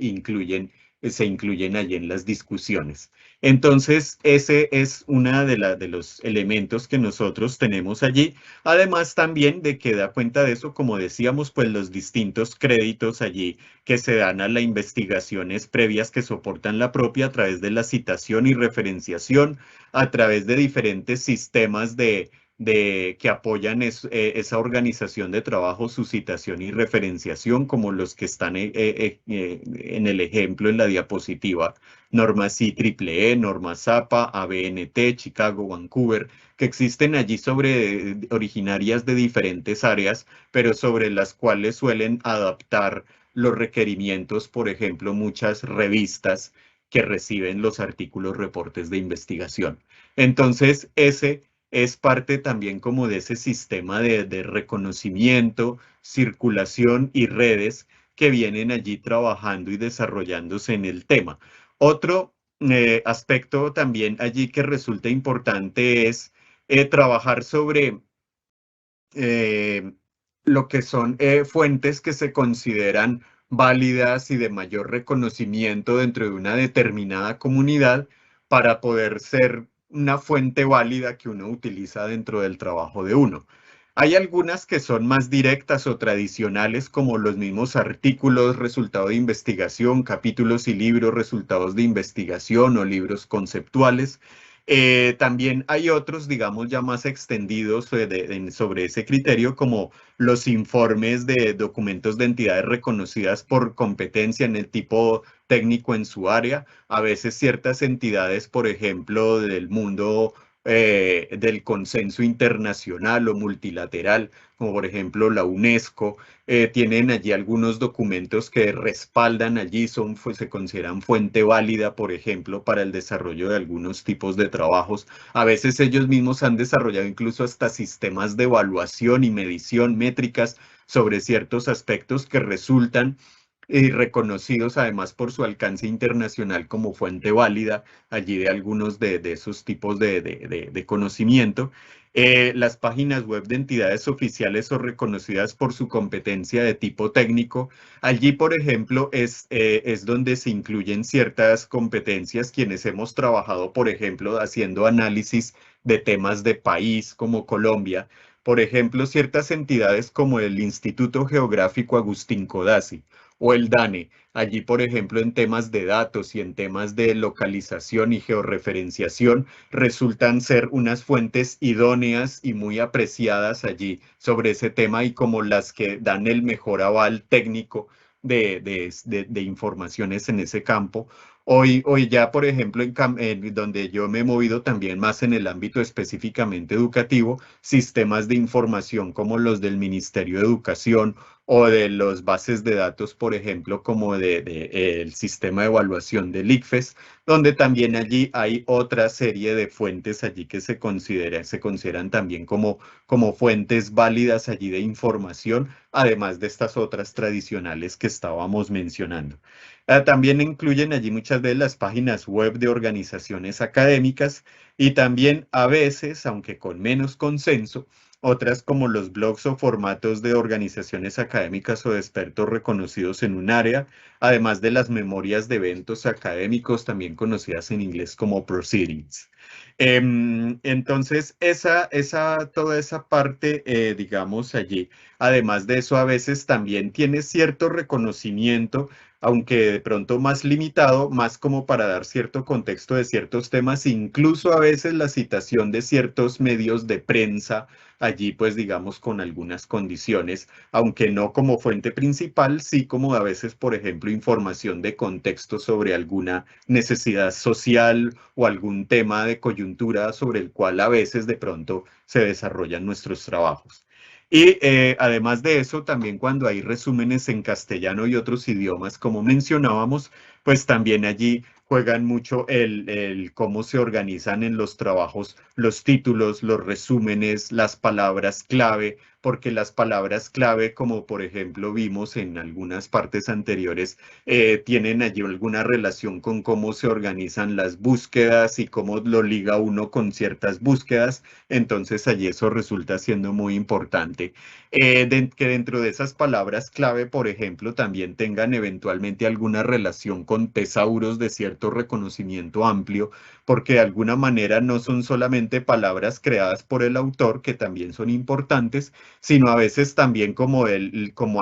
se incluyen allí en las discusiones. Entonces, ese es uno de los elementos que nosotros tenemos allí. Además también de que da cuenta de eso, como decíamos, pues los distintos créditos allí que se dan a las investigaciones previas que soportan la propia a través de la citación y referenciación, a través de diferentes sistemas que apoyan esa organización de trabajo, su citación y referenciación, como los que están en el ejemplo en la diapositiva: normas IEEE, normas APA, ABNT, Chicago, Vancouver, que existen allí originarias de diferentes áreas, pero sobre las cuales suelen adaptar los requerimientos, por ejemplo, muchas revistas que reciben los artículos, reportes de investigación. Entonces, ese es parte también como de ese sistema de reconocimiento, circulación y redes que vienen allí trabajando y desarrollándose en el tema. Otro aspecto también allí que resulta importante es trabajar sobre lo que son fuentes que se consideran válidas y de mayor reconocimiento dentro de una determinada comunidad para poder ser una fuente válida que uno utiliza dentro del trabajo de uno. Hay algunas que son más directas o tradicionales, como los mismos artículos, resultado de investigación, capítulos y libros, resultados de investigación o libros conceptuales. También hay otros, digamos, ya más extendidos sobre ese criterio, como los informes de documentos de entidades reconocidas por competencia en el tipo técnico en su área. A veces ciertas entidades, por ejemplo, del mundo del consenso internacional o multilateral, como por ejemplo la UNESCO, tienen allí algunos documentos que respaldan allí, se consideran fuente válida, por ejemplo, para el desarrollo de algunos tipos de trabajos. A veces ellos mismos han desarrollado incluso hasta sistemas de evaluación y medición, métricas sobre ciertos aspectos que resultan reconocidos además por su alcance internacional como fuente válida allí de algunos de esos tipos de conocimiento. Las páginas web de entidades oficiales o reconocidas por su competencia de tipo técnico. Allí, por ejemplo, es donde se incluyen ciertas competencias quienes hemos trabajado, por ejemplo, haciendo análisis de temas de país como Colombia. Por ejemplo, ciertas entidades como el Instituto Geográfico Agustín Codazzi o el DANE. Allí, por ejemplo, en temas de datos y en temas de localización y georreferenciación, resultan ser unas fuentes idóneas y muy apreciadas allí sobre ese tema y como las que dan el mejor aval técnico de informaciones en ese campo. Hoy ya, por ejemplo, en donde yo me he movido también más en el ámbito específicamente educativo, sistemas de información como los del Ministerio de Educación o de las bases de datos, por ejemplo, como el sistema de evaluación del ICFES, donde también allí hay otra serie de fuentes allí que se consideran también como fuentes válidas allí de información, además de estas otras tradicionales que estábamos mencionando. También incluyen allí muchas veces las páginas web de organizaciones académicas y también a veces, aunque con menos consenso, otras como los blogs o formatos de organizaciones académicas o de expertos reconocidos en un área, además de las memorias de eventos académicos, también conocidas en inglés como proceedings. Entonces, toda esa parte, digamos, allí, además de eso, a veces también tiene cierto reconocimiento, aunque de pronto más limitado, más como para dar cierto contexto de ciertos temas, incluso a veces la citación de ciertos medios de prensa, allí pues digamos con algunas condiciones, aunque no como fuente principal, sí como a veces, por ejemplo, información de contexto sobre alguna necesidad social o algún tema de coyuntura sobre el cual a veces de pronto se desarrollan nuestros trabajos. Y además de eso, también cuando hay resúmenes en castellano y otros idiomas, como mencionábamos, pues también allí juegan mucho el cómo se organizan en los trabajos los títulos, los resúmenes, las palabras clave, porque las palabras clave, como por ejemplo vimos en algunas partes anteriores, tienen allí alguna relación con cómo se organizan las búsquedas y cómo lo liga uno con ciertas búsquedas. Entonces allí eso resulta siendo muy importante. Que dentro de esas palabras clave, por ejemplo, también tengan eventualmente alguna relación con tesauros de cierto reconocimiento amplio, porque de alguna manera no son solamente palabras creadas por el autor, que también son importantes, sino a veces también como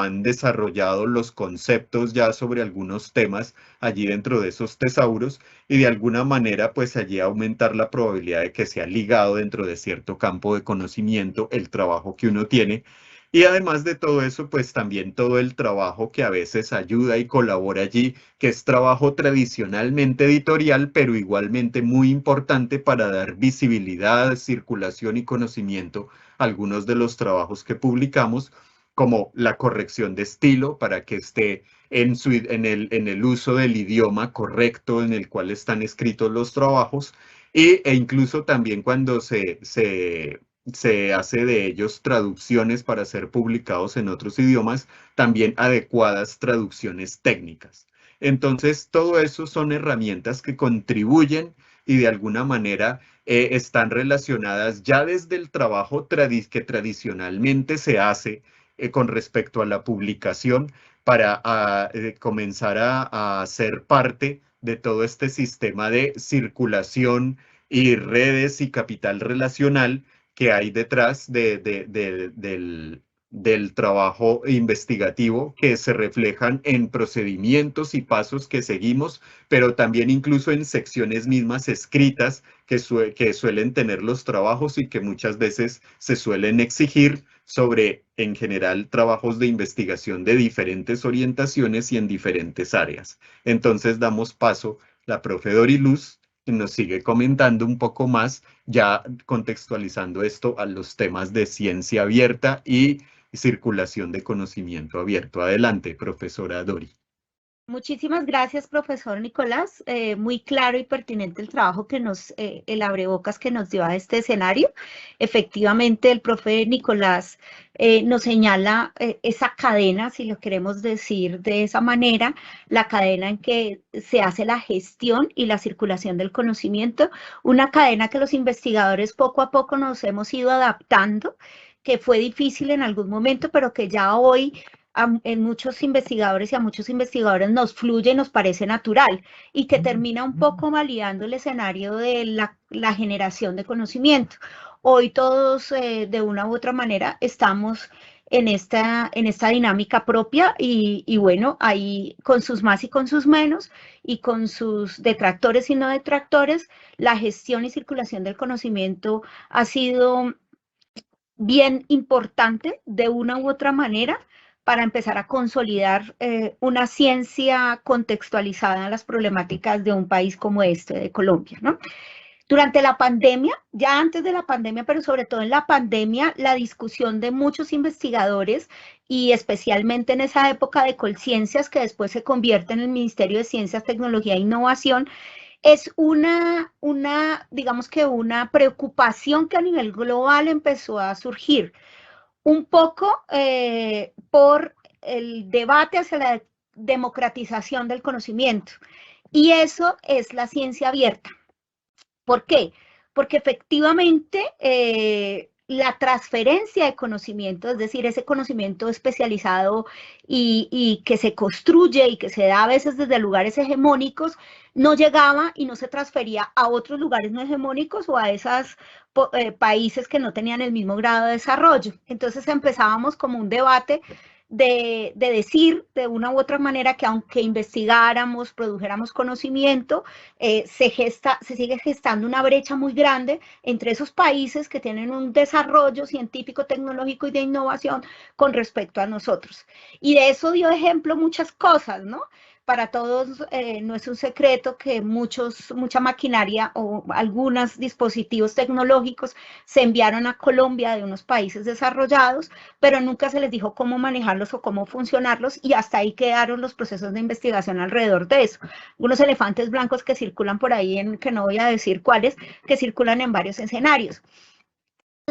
han desarrollado los conceptos ya sobre algunos temas allí dentro de esos tesauros, y de alguna manera pues allí aumentar la probabilidad de que sea ligado dentro de cierto campo de conocimiento el trabajo que uno tiene. Y además de todo eso, pues también todo el trabajo que a veces ayuda y colabora allí, que es trabajo tradicionalmente editorial, pero igualmente muy importante para dar visibilidad, circulación y conocimiento a algunos de los trabajos que publicamos, como la corrección de estilo para que esté en el uso del idioma correcto en el cual están escritos los trabajos, e incluso también cuando se se hace de ellos traducciones para ser publicados en otros idiomas, también adecuadas traducciones técnicas. Entonces, todo eso son herramientas que contribuyen y de alguna manera están relacionadas ya desde el trabajo que tradicionalmente se hace con respecto a la publicación para comenzar a ser parte de todo este sistema de circulación y redes y capital relacional que hay detrás del trabajo investigativo, que se reflejan en procedimientos y pasos que seguimos, pero también incluso en secciones mismas escritas que suelen tener los trabajos y que muchas veces se suelen exigir sobre, en general, trabajos de investigación de diferentes orientaciones y en diferentes áreas. Entonces damos paso a la profe Doriluz, que nos sigue comentando un poco más, ya contextualizando esto a los temas de ciencia abierta y circulación de conocimiento abierto. Adelante, profesora Dori. Muchísimas gracias, profesor Nicolás. Muy claro y pertinente el trabajo que el abrebocas que nos dio a este escenario. Efectivamente, el profe Nicolás nos señala esa cadena, si lo queremos decir de esa manera, la cadena en que se hace la gestión y la circulación del conocimiento, una cadena que los investigadores poco a poco nos hemos ido adaptando, que fue difícil en algún momento, pero que ya hoy en muchos investigadores y a muchos investigadores nos fluye y nos parece natural y que termina un poco validando el escenario de la generación de conocimiento. Hoy todos de una u otra manera estamos en esta dinámica propia y bueno, ahí con sus más y con sus menos y con sus detractores y no detractores, la gestión y circulación del conocimiento ha sido bien importante de una u otra manera para empezar a consolidar una ciencia contextualizada en las problemáticas de un país como este, de Colombia, ¿no? Durante la pandemia, ya antes de la pandemia, pero sobre todo en la pandemia, la discusión de muchos investigadores y especialmente en esa época de Colciencias, que después se convierte en el Ministerio de Ciencias, Tecnología e Innovación, es digamos que una preocupación que a nivel global empezó a surgir un poco por el debate hacia la democratización del conocimiento. Y eso es la ciencia abierta. ¿Por qué? Porque efectivamente la transferencia de conocimiento, es decir, ese conocimiento especializado y que se construye y que se da a veces desde lugares hegemónicos, no llegaba y no se transfería a otros lugares no hegemónicos o a esos países que no tenían el mismo grado de desarrollo. Entonces empezábamos como un debate de decir de una u otra manera que aunque investigáramos, produjéramos conocimiento, se sigue gestando una brecha muy grande entre esos países que tienen un desarrollo científico, tecnológico y de innovación con respecto a nosotros. Y de eso dio ejemplo muchas cosas, ¿no? Para todos no es un secreto que mucha maquinaria o algunos dispositivos tecnológicos se enviaron a Colombia de unos países desarrollados, pero nunca se les dijo cómo manejarlos o cómo funcionarlos y hasta ahí quedaron los procesos de investigación alrededor de eso. Unos elefantes blancos que circulan por ahí, que no voy a decir cuáles, que circulan en varios escenarios.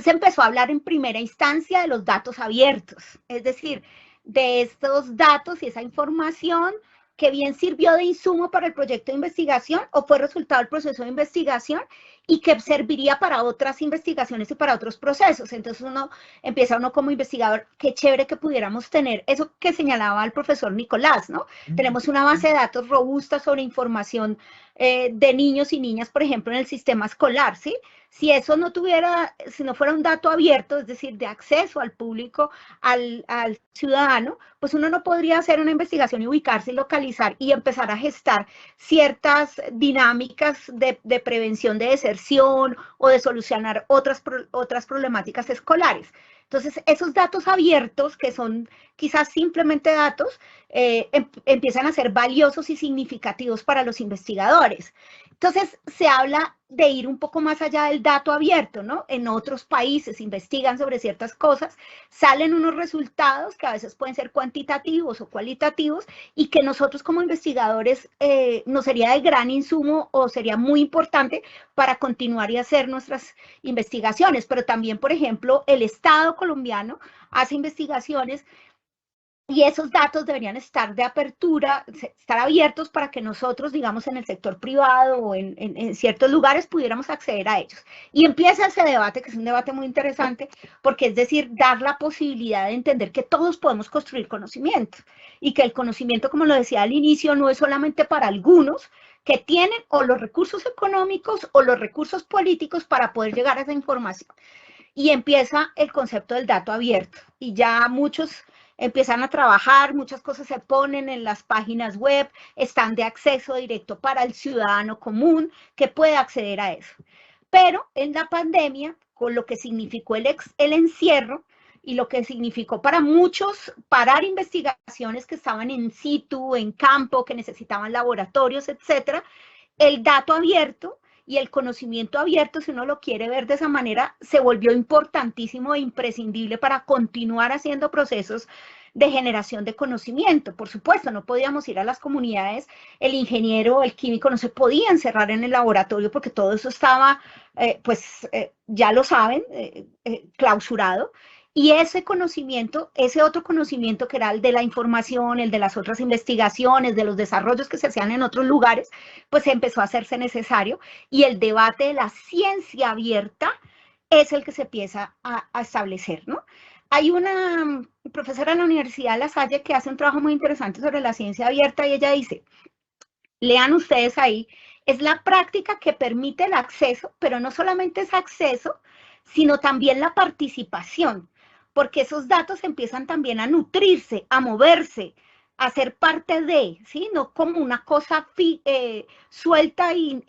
Se empezó a hablar en primera instancia de los datos abiertos, es decir, de estos datos y esa información que bien sirvió de insumo para el proyecto de investigación o fue resultado del proceso de investigación y que serviría para otras investigaciones y para otros procesos. Entonces empieza uno como investigador, qué chévere que pudiéramos tener eso que señalaba el profesor Nicolás, ¿no? Tenemos una base de datos robusta sobre información de niños y niñas, por ejemplo, en el sistema escolar, ¿sí? Si eso si no fuera un dato abierto, es decir, de acceso al público, al ciudadano, pues uno no podría hacer una investigación y ubicarse y localizar y empezar a gestar ciertas dinámicas de prevención de deserción o de solucionar otras problemáticas escolares. Entonces, esos datos abiertos, que son quizás simplemente datos, empiezan a ser valiosos y significativos para los investigadores. Entonces, se habla de ir un poco más allá del dato abierto, ¿no? En otros países investigan sobre ciertas cosas, salen unos resultados que a veces pueden ser cuantitativos o cualitativos y que nosotros como investigadores nos sería de gran insumo o sería muy importante para continuar y hacer nuestras investigaciones. Pero también, por ejemplo, el Estado colombiano hace investigaciones y esos datos deberían estar de apertura, estar abiertos para que nosotros, digamos, en el sector privado o en ciertos lugares pudiéramos acceder a ellos. Y empieza ese debate, que es un debate muy interesante, porque es decir, dar la posibilidad de entender que todos podemos construir conocimiento y que el conocimiento, como lo decía al inicio, no es solamente para algunos que tienen o los recursos económicos o los recursos políticos para poder llegar a esa información. Y empieza el concepto del dato abierto y ya muchos empiezan a trabajar, muchas cosas se ponen en las páginas web, están de acceso directo para el ciudadano común que puede acceder a eso. Pero en la pandemia, con lo que significó el encierro y lo que significó para muchos parar investigaciones que estaban in situ, en campo, que necesitaban laboratorios, etcétera, el dato abierto y el conocimiento abierto, si uno lo quiere ver de esa manera, se volvió importantísimo e imprescindible para continuar haciendo procesos de generación de conocimiento. Por supuesto, no podíamos ir a las comunidades, el ingeniero, el químico no se podía encerrar en el laboratorio porque todo eso estaba, ya lo saben, clausurado. Y ese conocimiento, ese otro conocimiento que era el de la información, el de las otras investigaciones, de los desarrollos que se hacían en otros lugares, pues empezó a hacerse necesario y el debate de la ciencia abierta es el que se empieza a establecer, ¿no? Hay una profesora en la Universidad de La Salle que hace un trabajo muy interesante sobre la ciencia abierta y ella dice, lean ustedes ahí, es la práctica que permite el acceso, pero no solamente es acceso, sino también la participación, porque esos datos empiezan también a nutrirse, a moverse, a ser parte de, ¿sí? No como una cosa suelta y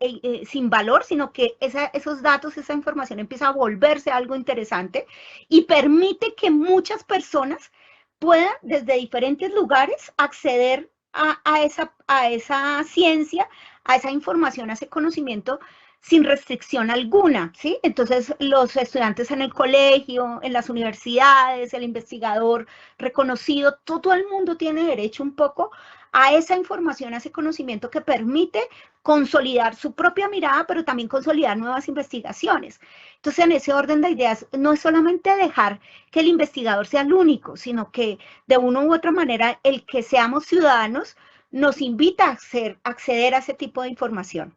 sin valor, sino que esos datos, esa información empieza a volverse algo interesante y permite que muchas personas puedan desde diferentes lugares acceder a esa ciencia, a esa información, a ese conocimiento sin restricción alguna, ¿sí? Entonces, los estudiantes en el colegio, en las universidades, el investigador reconocido, todo el mundo tiene derecho un poco a esa información, a ese conocimiento que permite consolidar su propia mirada, pero también consolidar nuevas investigaciones. Entonces, en ese orden de ideas, no es solamente dejar que el investigador sea el único, sino que de una u otra manera, el que seamos ciudadanos nos invita a acceder a ese tipo de información.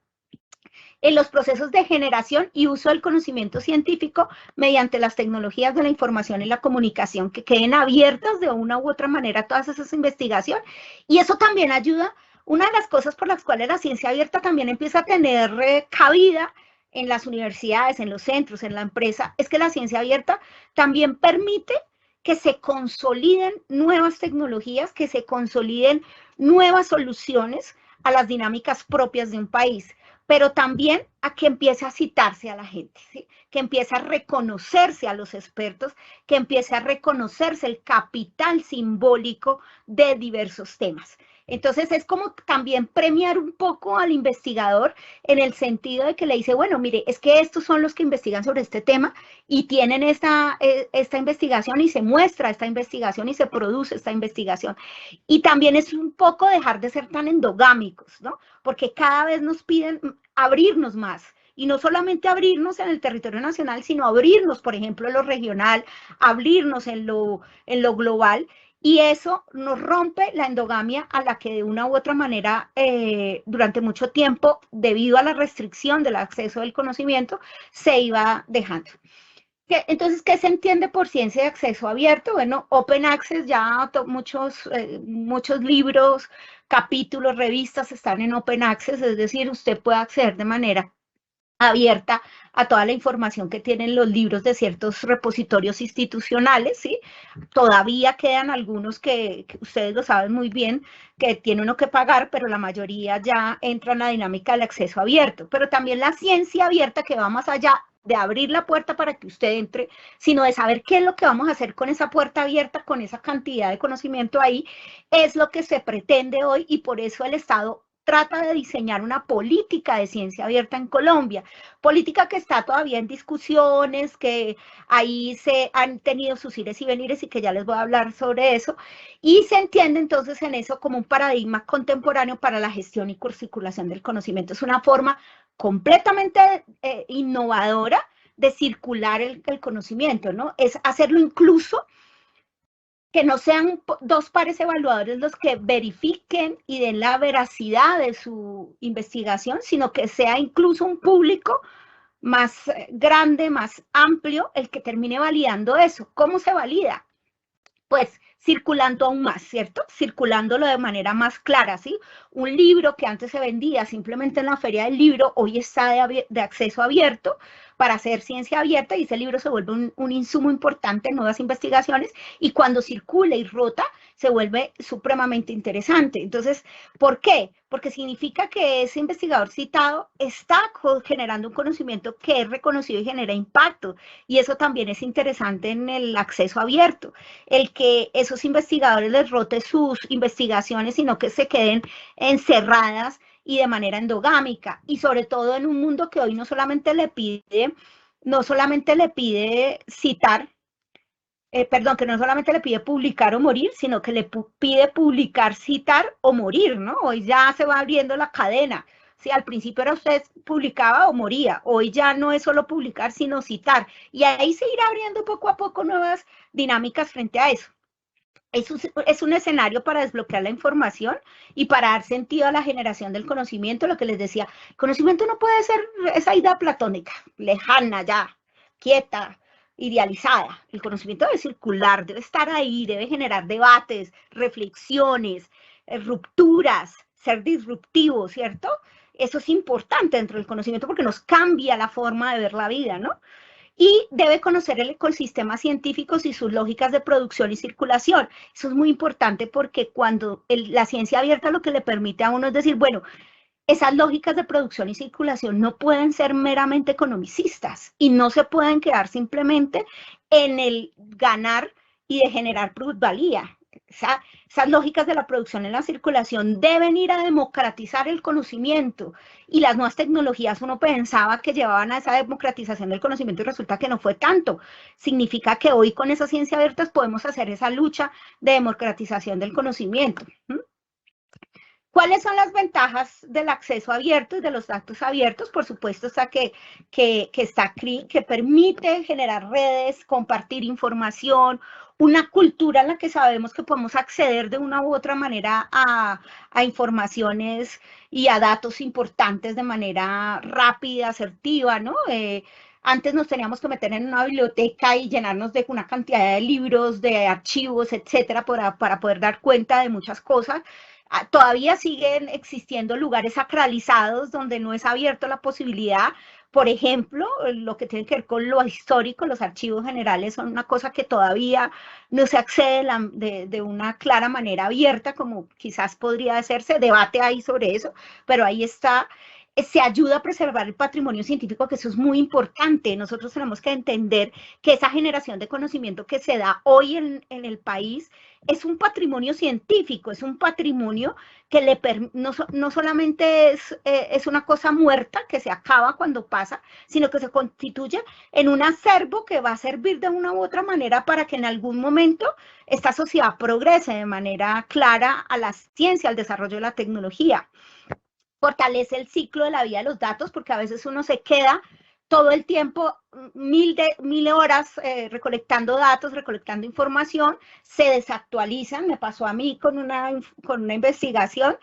En los procesos de generación y uso del conocimiento científico mediante las tecnologías de la información y la comunicación, que queden abiertas de una u otra manera todas esas investigaciones. Y eso también ayuda, una de las cosas por las cuales la ciencia abierta también empieza a tener cabida en las universidades, en los centros, en la empresa, es que la ciencia abierta también permite que se consoliden nuevas tecnologías, que se consoliden nuevas soluciones a las dinámicas propias de un país, pero también a que empiece a citarse a la gente, ¿sí? Que empiece a reconocerse a los expertos, que empiece a reconocerse el capital simbólico de diversos temas. Entonces es como también premiar un poco al investigador en el sentido de que le dice, bueno, mire, es que estos son los que investigan sobre este tema y tienen esta investigación y se muestra esta investigación y se produce esta investigación. Y también es un poco dejar de ser tan endogámicos, ¿no? Porque cada vez nos piden abrirnos más. Y no solamente abrirnos en el territorio nacional, sino abrirnos, por ejemplo, en lo regional, abrirnos en lo global. Y eso nos rompe la endogamia a la que de una u otra manera durante mucho tiempo, debido a la restricción del acceso del conocimiento, se iba dejando. Entonces, ¿qué se entiende por ciencia de acceso abierto? Bueno, Open Access, ya muchos libros, capítulos, revistas están en Open Access, es decir, usted puede acceder de manera abierta a toda la información que tienen los libros de ciertos repositorios institucionales, ¿sí? Todavía quedan algunos que ustedes lo saben muy bien, que tiene uno que pagar, pero la mayoría ya entra en la dinámica del acceso abierto. Pero también la ciencia abierta, que va más allá de abrir la puerta para que usted entre, sino de saber qué es lo que vamos a hacer con esa puerta abierta, con esa cantidad de conocimiento ahí, es lo que se pretende hoy y por eso el Estado trata de diseñar una política de ciencia abierta en Colombia, política que está todavía en discusiones, que ahí se han tenido sus ires y venires y que ya les voy a hablar sobre eso, y se entiende entonces en eso como un paradigma contemporáneo para la gestión y circulación del conocimiento. Es una forma completamente innovadora de circular el conocimiento, ¿no? Es hacerlo incluso que no sean dos pares evaluadores los que verifiquen y den la veracidad de su investigación, sino que sea incluso un público más grande, más amplio, el que termine validando eso. ¿Cómo se valida? Pues circulando aún más, ¿cierto? Circulándolo de manera más clara, ¿sí? Un libro que antes se vendía simplemente en la feria del libro, hoy está de acceso abierto para hacer ciencia abierta y ese libro se vuelve un insumo importante en nuevas investigaciones y cuando circula y rota se vuelve supremamente interesante. Entonces, ¿por qué? Porque significa que ese investigador citado está generando un conocimiento que es reconocido y genera impacto y eso también es interesante en el acceso abierto. El que esos investigadores les rote sus investigaciones, sino que se queden encerradas y de manera endogámica, y sobre todo en un mundo que hoy no solamente le pide citar, que no solamente le pide publicar o morir, sino que le pide publicar, citar o morir, ¿no? Hoy ya se va abriendo la cadena. Si al principio era usted publicaba o moría, hoy ya no es solo publicar, sino citar. Y ahí se irá abriendo poco a poco nuevas dinámicas frente a eso. Es un escenario para desbloquear la información y para dar sentido a la generación del conocimiento, lo que les decía, el conocimiento no puede ser esa idea platónica, lejana ya, quieta, idealizada. El conocimiento debe circular, debe estar ahí, debe generar debates, reflexiones, rupturas, ser disruptivo, ¿cierto? Eso es importante dentro del conocimiento porque nos cambia la forma de ver la vida, ¿no? Y debe conocer el ecosistema científico y sus lógicas de producción y circulación. Eso es muy importante porque cuando la ciencia abierta lo que le permite a uno es decir, bueno, esas lógicas de producción y circulación no pueden ser meramente economicistas y no se pueden quedar simplemente en el ganar y de generar plusvalía. Esas lógicas de la producción y la circulación deben ir a democratizar el conocimiento y las nuevas tecnologías uno pensaba que llevaban a esa democratización del conocimiento y resulta que no fue tanto. Significa que hoy con esa ciencia abierta podemos hacer esa lucha de democratización del conocimiento. ¿Cuáles son las ventajas del acceso abierto y de los datos abiertos? Por supuesto está que está CRI, que permite generar redes, compartir información, una cultura en la que sabemos que podemos acceder de una u otra manera a informaciones y a datos importantes de manera rápida, asertiva, ¿no? Antes nos teníamos que meter en una biblioteca y llenarnos de una cantidad de libros, de archivos, etcétera, para poder dar cuenta de muchas cosas. Todavía siguen existiendo lugares sacralizados donde no es abierto la posibilidad. Por ejemplo, lo que tiene que ver con lo histórico, los archivos generales son una cosa que todavía no se accede de una clara manera abierta, como quizás podría hacerse, debate ahí sobre eso, pero ahí está. Se ayuda a preservar el patrimonio científico, que eso es muy importante. Nosotros tenemos que entender que esa generación de conocimiento que se da hoy en el país es un patrimonio científico, es un patrimonio que no solamente es una cosa muerta que se acaba cuando pasa, sino que se constituye en un acervo que va a servir de una u otra manera para que en algún momento esta sociedad progrese de manera clara a la ciencia, al desarrollo de la tecnología. Fortalece el ciclo de la vida de los datos, porque a veces uno se queda todo el tiempo, mil horas recolectando datos, recolectando información, se desactualizan. Me pasó a mí con una investigación,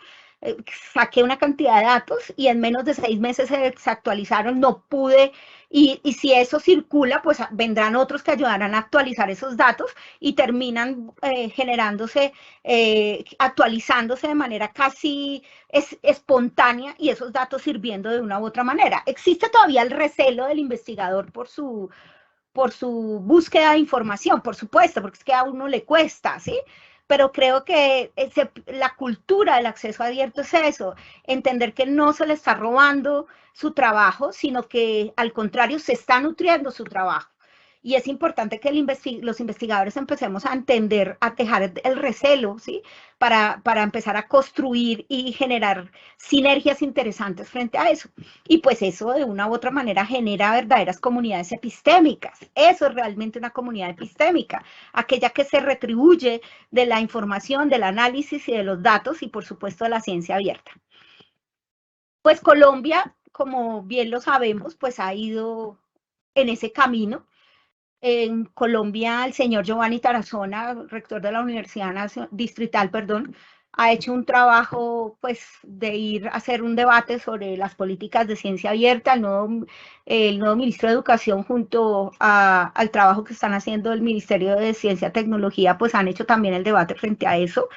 saqué una cantidad de datos y en menos de 6 meses se desactualizaron, no pude, y si eso circula, pues vendrán otros que ayudarán a actualizar esos datos y terminan actualizándose de manera casi espontánea y esos datos sirviendo de una u otra manera. Existe todavía el recelo del investigador por su búsqueda de información, por supuesto, porque es que a uno le cuesta, ¿sí? Pero creo que la cultura del acceso abierto es eso, entender que no se le está robando su trabajo, sino que al contrario se está nutriendo su trabajo. y es importante que los investigadores empecemos a entender, a dejar el recelo, ¿sí? Para empezar a construir y generar sinergias interesantes frente a eso. Y pues eso de una u otra manera genera verdaderas comunidades epistémicas. Eso es realmente una comunidad epistémica, aquella que se retribuye de la información, del análisis y de los datos y por supuesto de la ciencia abierta. Pues Colombia, como bien lo sabemos, pues ha ido en ese camino. En Colombia, el señor Giovanni Tarazona, rector de la Universidad Distrital, perdón, ha hecho un trabajo pues, de ir a hacer un debate sobre las políticas de ciencia abierta. El nuevo ministro de Educación, junto al trabajo que están haciendo el Ministerio de Ciencia y Tecnología, pues han hecho también el debate frente a eso.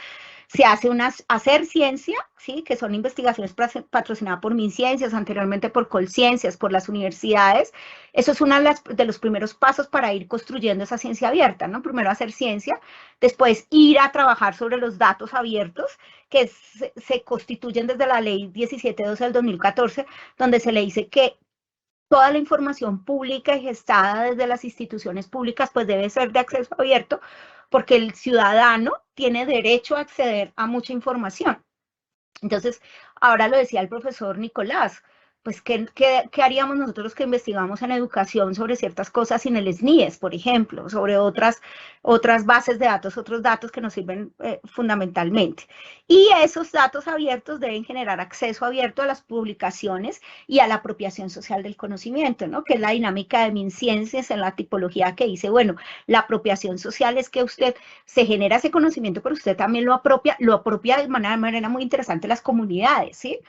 Se hace hacer ciencia, ¿sí? Que son investigaciones patrocinadas por MinCiencias, anteriormente por Colciencias, por las universidades. Eso es uno de los primeros pasos para ir construyendo esa ciencia abierta, ¿no? Primero hacer ciencia, después ir a trabajar sobre los datos abiertos, que se constituyen desde la ley 1712 del 2014, donde se le dice que toda la información pública y gestada desde las instituciones públicas pues debe ser de acceso abierto, porque el ciudadano tiene derecho a acceder a mucha información. Entonces, ahora lo decía el profesor Nicolás, pues, ¿qué haríamos nosotros que investigamos en educación sobre ciertas cosas sin el SNIES, por ejemplo, sobre otras bases de datos, otros datos que nos sirven fundamentalmente? Y esos datos abiertos deben generar acceso abierto a las publicaciones y a la apropiación social del conocimiento, ¿no? Que es la dinámica de MinCiencias en la tipología que dice, bueno, la apropiación social es que usted se genera ese conocimiento, pero usted también lo apropia de manera muy interesante las comunidades, ¿sí?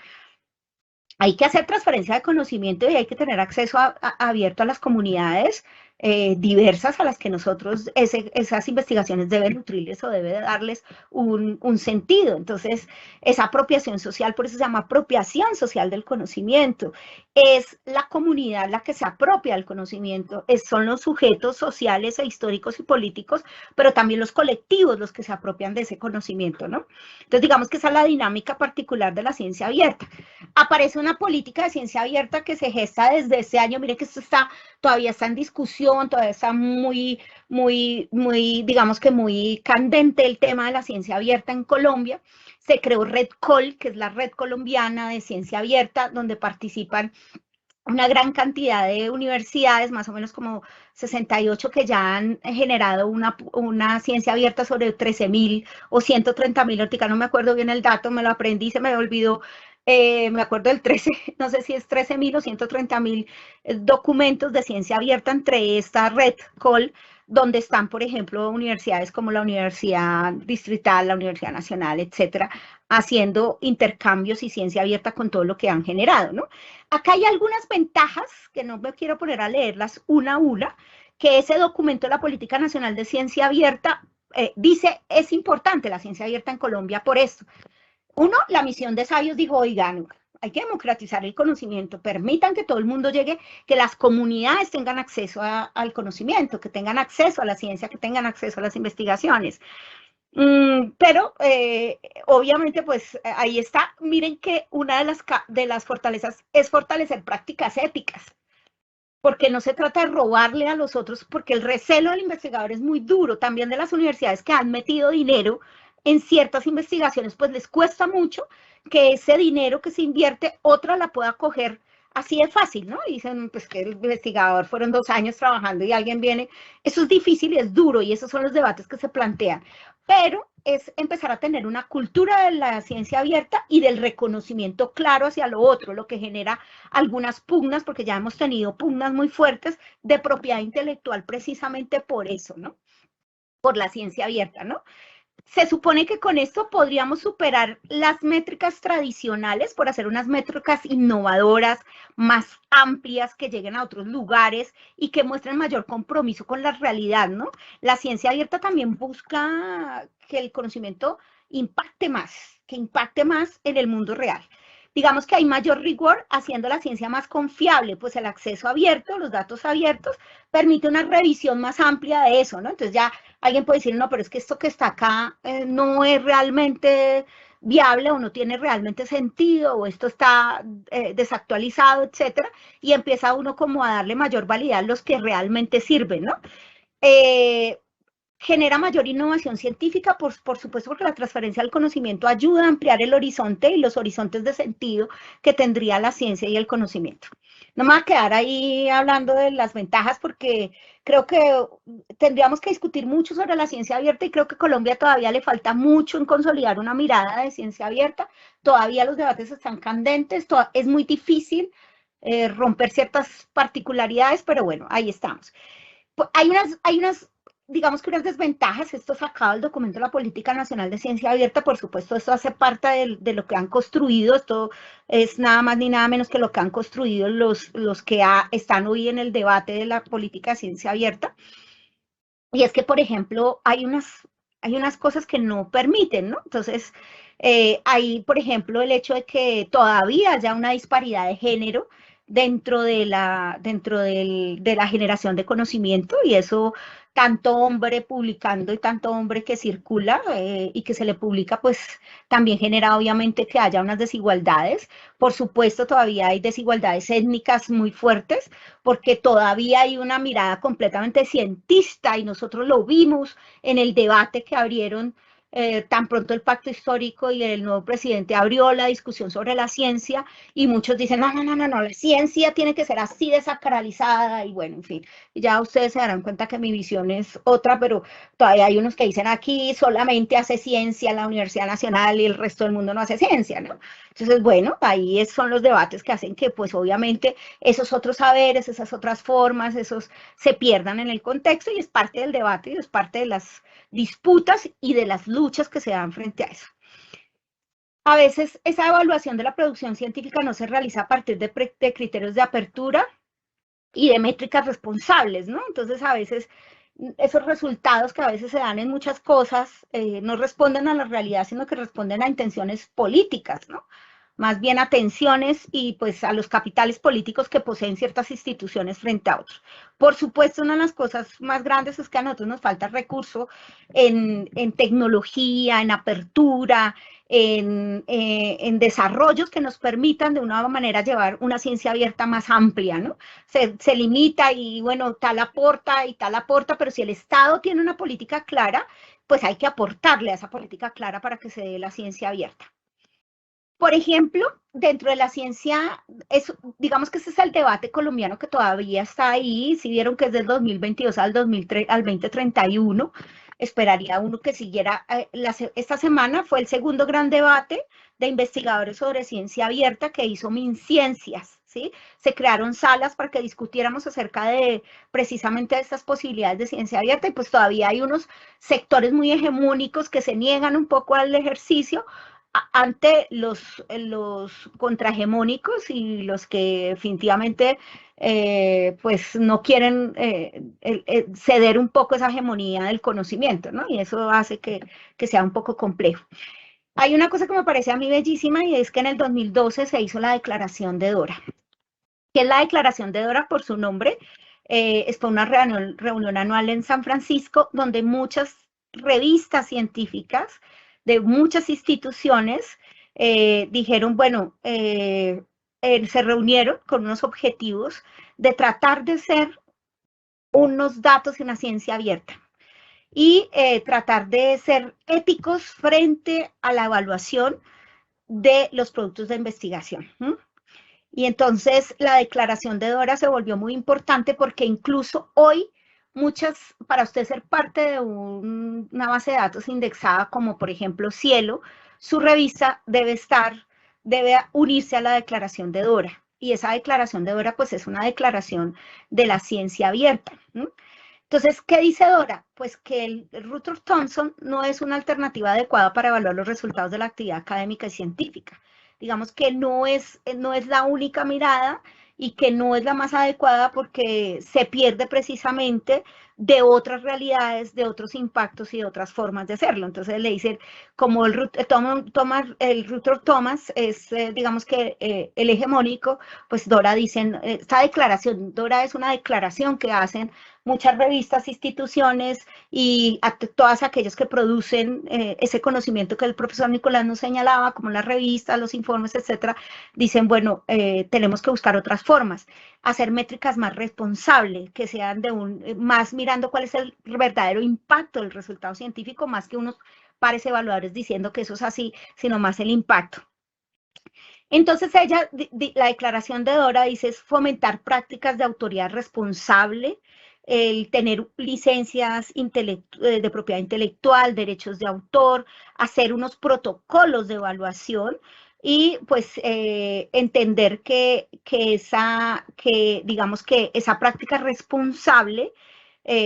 Hay que hacer transferencia de conocimiento y hay que tener acceso abierto a las comunidades diversas a las que nosotros, esas investigaciones deben nutrirles o debe darles un sentido. Entonces, esa apropiación social, por eso se llama apropiación social del conocimiento. Es la comunidad la que se apropia del conocimiento, son los sujetos sociales e históricos y políticos, pero también los colectivos los que se apropian de ese conocimiento, ¿no? Entonces, digamos que esa es la dinámica particular de la ciencia abierta. Aparece una política de ciencia abierta que se gesta desde ese año. Miren que esto todavía está en discusión, todavía está muy, digamos que muy candente el tema de la ciencia abierta en Colombia. Se creó RedCol, que es la red colombiana de ciencia abierta, donde participan una gran cantidad de universidades, más o menos como 68 que ya han generado una ciencia abierta sobre 13.000 o 130.000, ahorita no me acuerdo bien el dato, me lo aprendí, se me olvidó, me acuerdo del 13, no sé si es 13.000 o 130.000 documentos de ciencia abierta entre esta red COL, donde están, por ejemplo, universidades como la Universidad Distrital, la Universidad Nacional, etcétera, haciendo intercambios y ciencia abierta con todo lo que han generado, ¿no? Acá hay algunas ventajas que no me quiero poner a leerlas una a una, que ese documento de la Política Nacional de Ciencia Abierta dice, es importante la ciencia abierta en Colombia por esto. Uno, la misión de Sabios dijo, oigan, hay que democratizar el conocimiento, permitan que todo el mundo llegue, que las comunidades tengan acceso al conocimiento, que tengan acceso a la ciencia, que tengan acceso a las investigaciones. Pero obviamente pues ahí está, miren que una de las fortalezas es fortalecer prácticas éticas, porque no se trata de robarle a los otros, porque el recelo del investigador es muy duro, también de las universidades que han metido dinero en ciertas investigaciones, pues les cuesta mucho que ese dinero que se invierte, otra la pueda coger así de fácil, ¿no? Y dicen, pues que el investigador fueron 2 años trabajando y alguien viene, eso es difícil y es duro, y esos son los debates que se plantean, pero es empezar a tener una cultura de la ciencia abierta y del reconocimiento claro hacia lo otro, lo que genera algunas pugnas, porque ya hemos tenido pugnas muy fuertes de propiedad intelectual precisamente por eso, ¿no? Por la ciencia abierta, ¿no? Se supone que con esto podríamos superar las métricas tradicionales por hacer unas métricas innovadoras, más amplias, que lleguen a otros lugares y que muestren mayor compromiso con la realidad, ¿no? La ciencia abierta también busca que el conocimiento impacte más, que impacte más en el mundo real. digamos que hay mayor rigor haciendo la ciencia más confiable, pues el acceso abierto, los datos abiertos, permite una revisión más amplia de eso, ¿no? Entonces ya alguien puede decir, no, pero es que esto que está acá no es realmente viable o no tiene realmente sentido o esto está desactualizado, etcétera, y empieza uno como a darle mayor validez a los que realmente sirven, ¿no? Genera mayor innovación científica, por supuesto, porque la transferencia del conocimiento ayuda a ampliar el horizonte y los horizontes de sentido que tendría la ciencia y el conocimiento. No me voy a quedar ahí hablando de las ventajas porque creo que tendríamos que discutir mucho sobre la ciencia abierta y creo que a Colombia todavía le falta mucho en consolidar una mirada de ciencia abierta. Todavía los debates están candentes, es muy difícil romper ciertas particularidades, pero bueno, ahí estamos. Hay unas digamos que unas desventajas, esto sacado del documento de la Política Nacional de Ciencia Abierta, por supuesto, esto hace parte de lo que han construido, esto es nada más ni nada menos que lo que han construido los que están hoy en el debate de la política de ciencia abierta, y es que, por ejemplo, hay unas cosas que no permiten, ¿no? Entonces, hay, por ejemplo, el hecho de que todavía haya una disparidad de género dentro de la generación de conocimiento, y eso tanto hombre publicando y tanto hombre que circula y que se le publica, pues también genera obviamente que haya unas desigualdades. Por supuesto, todavía hay desigualdades étnicas muy fuertes, porque todavía hay una mirada completamente cientista, y nosotros lo vimos en el debate que abrieron tan pronto el pacto histórico y el nuevo presidente abrió la discusión sobre la ciencia, y muchos dicen, no, la ciencia tiene que ser así desacralizada, y bueno, en fin, ya ustedes se darán cuenta que mi visión es otra, pero todavía hay unos que dicen aquí solamente hace ciencia la Universidad Nacional y el resto del mundo no hace ciencia, ¿no? Entonces, bueno, ahí son los debates que hacen que, pues obviamente, esos otros saberes, esas otras formas, esos se pierdan en el contexto, y es parte del debate y es parte de las disputas y de las luchas que se dan frente a eso. A veces esa evaluación de la producción científica no se realiza a partir de criterios de apertura y de métricas responsables, ¿no? Entonces a veces esos resultados que a veces se dan en muchas cosas no responden a la realidad, sino que responden a intenciones políticas, ¿no? Más bien a tensiones y pues a los capitales políticos que poseen ciertas instituciones frente a otros. Por supuesto, una de las cosas más grandes es que a nosotros nos falta recurso en tecnología, en apertura, en desarrollos que nos permitan de una manera llevar una ciencia abierta más amplia, ¿no? Se limita y bueno, tal aporta, pero si el Estado tiene una política clara, pues hay que aportarle a esa política clara para que se dé la ciencia abierta. Por ejemplo, dentro de la ciencia, digamos que ese es el debate colombiano que todavía está ahí. Si vieron que es del 2022 al 2031, esperaría uno que siguiera. Esta semana fue el segundo gran debate de investigadores sobre ciencia abierta que hizo MinCiencias, ¿sí? Se crearon salas para que discutiéramos acerca de precisamente estas posibilidades de ciencia abierta, y pues todavía hay unos sectores muy hegemónicos que se niegan un poco al ejercicio ante los contrahegemónicos y los que definitivamente pues no quieren ceder un poco esa hegemonía del conocimiento, ¿no? Y eso hace que sea un poco complejo. Hay una cosa que me parece a mí bellísima, y es que en el 2012 se hizo la Declaración de Dora. ¿Qué es la Declaración de Dora? Por su nombre, fue una reunión anual en San Francisco donde muchas revistas científicas de muchas instituciones dijeron, bueno, se reunieron con unos objetivos de tratar de ser unos datos y una ciencia abierta, y tratar de ser éticos frente a la evaluación de los productos de investigación. Y entonces la Declaración de Dora se volvió muy importante porque incluso hoy para usted ser parte de una base de datos indexada como por ejemplo Cielo, su revista debe unirse a la Declaración de Dora. Y esa Declaración de Dora pues es una declaración de la ciencia abierta. Entonces, ¿qué dice Dora? Pues que el Rutherford Thompson no es una alternativa adecuada para evaluar los resultados de la actividad académica y científica. Digamos que no es la única mirada y que no es la más adecuada porque se pierde precisamente de otras realidades, de otros impactos y de otras formas de hacerlo. Entonces le dicen, como el Ruther Thomas es, digamos que el hegemónico, pues Dora dicen, esta declaración, Dora es una declaración que hacen muchas revistas, instituciones y a todas aquellas que producen ese conocimiento que el profesor Nicolás nos señalaba, como las revistas, los informes, etcétera, dicen, bueno, tenemos que buscar otras formas, hacer métricas más responsables, que sean más mirando cuál es el verdadero impacto del resultado científico, más que unos pares evaluadores diciendo que eso es así, sino más el impacto. Entonces la declaración de Dora dice es fomentar prácticas de autoría responsable, el tener licencias de propiedad intelectual, derechos de autor, hacer unos protocolos de evaluación y pues entender digamos que esa práctica responsable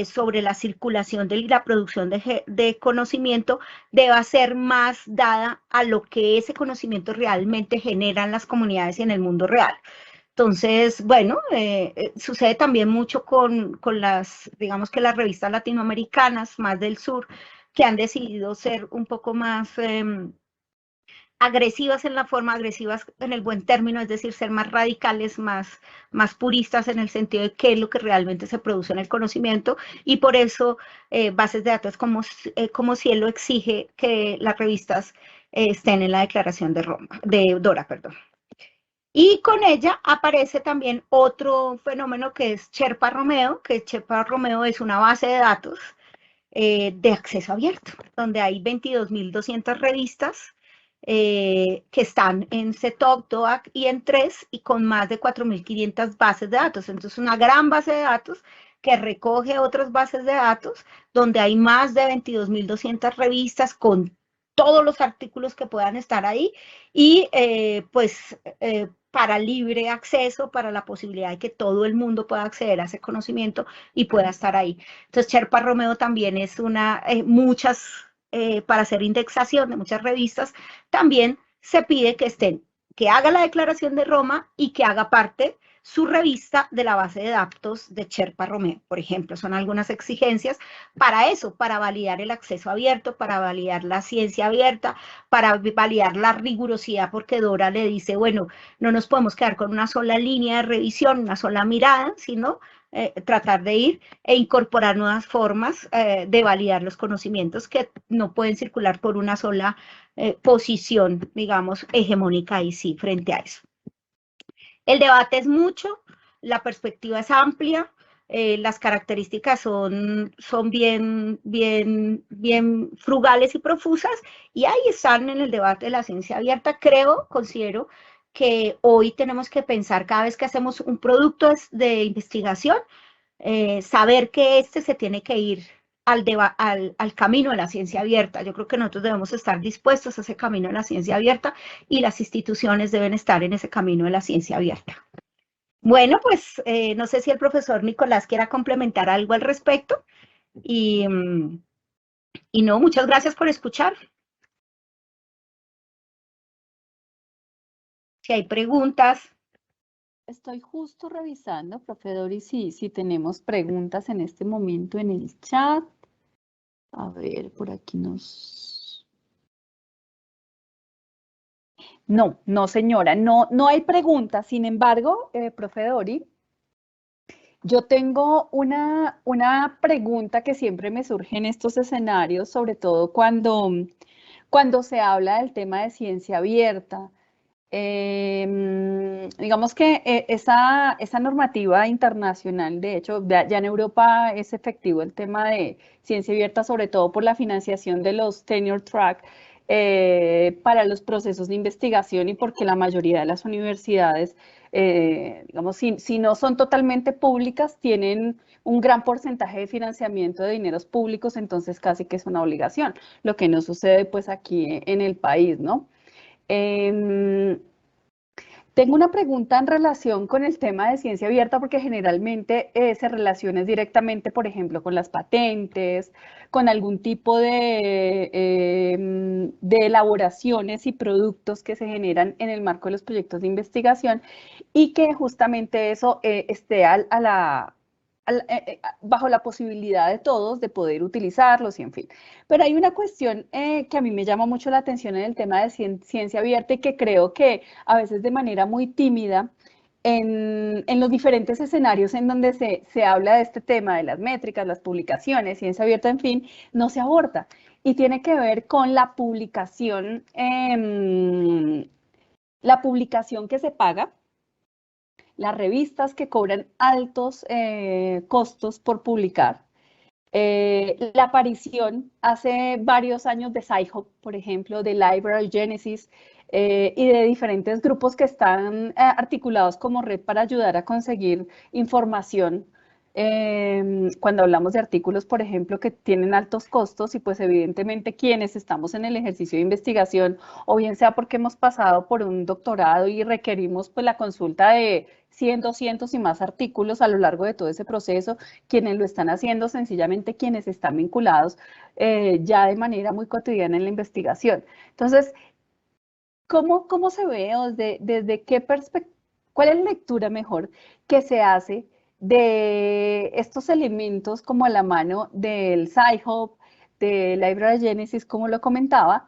sobre la circulación y la producción de conocimiento deba ser más dada a lo que ese conocimiento realmente genera en las comunidades y en el mundo real. Entonces, bueno, sucede también mucho con digamos que las revistas latinoamericanas, más del sur, que han decidido ser un poco más agresivas en la forma, agresivas en el buen término, es decir, ser más radicales, más puristas en el sentido de qué es lo que realmente se produce en el conocimiento, y por eso bases de datos como Cielo exige que las revistas estén en la declaración de Dora, perdón. Y con ella aparece también otro fenómeno que es Sherpa Romeo, que Sherpa Romeo es una base de datos de acceso abierto, donde hay 22.200 revistas que están en CETOC, DOAC y en 3 y con más de 4.500 bases de datos. Entonces, una gran base de datos que recoge otras bases de datos, donde hay más de 22.200 revistas con todos los artículos que puedan estar ahí y para libre acceso, para la posibilidad de que todo el mundo pueda acceder a ese conocimiento y pueda estar ahí. Entonces, Sherpa Romeo también es para hacer indexación de muchas revistas, también se pide que haga la declaración de Roma y que haga parte su revista de la base de datos de Sherpa Romeo, por ejemplo. Son algunas exigencias para eso, para validar el acceso abierto, para validar la ciencia abierta, para validar la rigurosidad, porque Dora le dice, bueno, no nos podemos quedar con una sola línea de revisión, una sola mirada, sino tratar de ir e incorporar nuevas formas de validar los conocimientos que no pueden circular por una sola posición, digamos, hegemónica ahí sí, frente a eso. El debate es mucho, la perspectiva es amplia, las características son bien frugales y profusas, y ahí están en el debate de la ciencia abierta. Considero que hoy tenemos que pensar cada vez que hacemos un producto de investigación, saber que se tiene que ir al camino de la ciencia abierta. Yo creo que nosotros debemos estar dispuestos a ese camino de la ciencia abierta y las instituciones deben estar en ese camino de la ciencia abierta. Bueno, pues no sé si el profesor Nicolás quiera complementar algo al respecto y no, muchas gracias por escuchar. Si hay preguntas. Estoy justo revisando, profe Dori, si tenemos preguntas en este momento en el chat. A ver, por aquí No, señora, no hay preguntas. Sin embargo, profe Dori, yo tengo una pregunta que siempre me surge en estos escenarios, sobre todo cuando se habla del tema de ciencia abierta. Digamos que esa normativa internacional, de hecho, ya en Europa es efectivo el tema de ciencia abierta, sobre todo por la financiación de los tenure track para los procesos de investigación y porque la mayoría de las universidades, digamos, si no son totalmente públicas, tienen un gran porcentaje de financiamiento de dineros públicos, entonces casi que es una obligación, lo que no sucede pues aquí en el país, ¿no? Tengo una pregunta en relación con el tema de ciencia abierta porque generalmente se relaciona directamente, por ejemplo, con las patentes, con algún tipo de elaboraciones y productos que se generan en el marco de los proyectos de investigación y que justamente eso esté bajo la posibilidad de todos de poder utilizarlos y en fin. Pero hay una cuestión que a mí me llama mucho la atención en el tema de ciencia abierta y que creo que a veces de manera muy tímida en los diferentes escenarios en donde se habla de este tema, de las métricas, las publicaciones, ciencia abierta, en fin, no se aborda. Y tiene que ver con la publicación que se paga, las revistas que cobran altos costos por publicar, la aparición hace varios años de Sci-Hub, por ejemplo, de Library Genesis, y de diferentes grupos que están articulados como red para ayudar a conseguir información. Cuando hablamos de artículos, por ejemplo, que tienen altos costos y pues evidentemente quienes estamos en el ejercicio de investigación, o bien sea porque hemos pasado por un doctorado y requerimos pues la consulta de 100, 200 y más artículos a lo largo de todo ese proceso, quienes lo están haciendo, sencillamente quienes están vinculados ya de manera muy cotidiana en la investigación. Entonces, ¿cómo se ve o desde qué perspectiva, cuál es la lectura mejor que se hace de estos elementos como a la mano del Sci-Hub, de Library Genesis, como lo comentaba,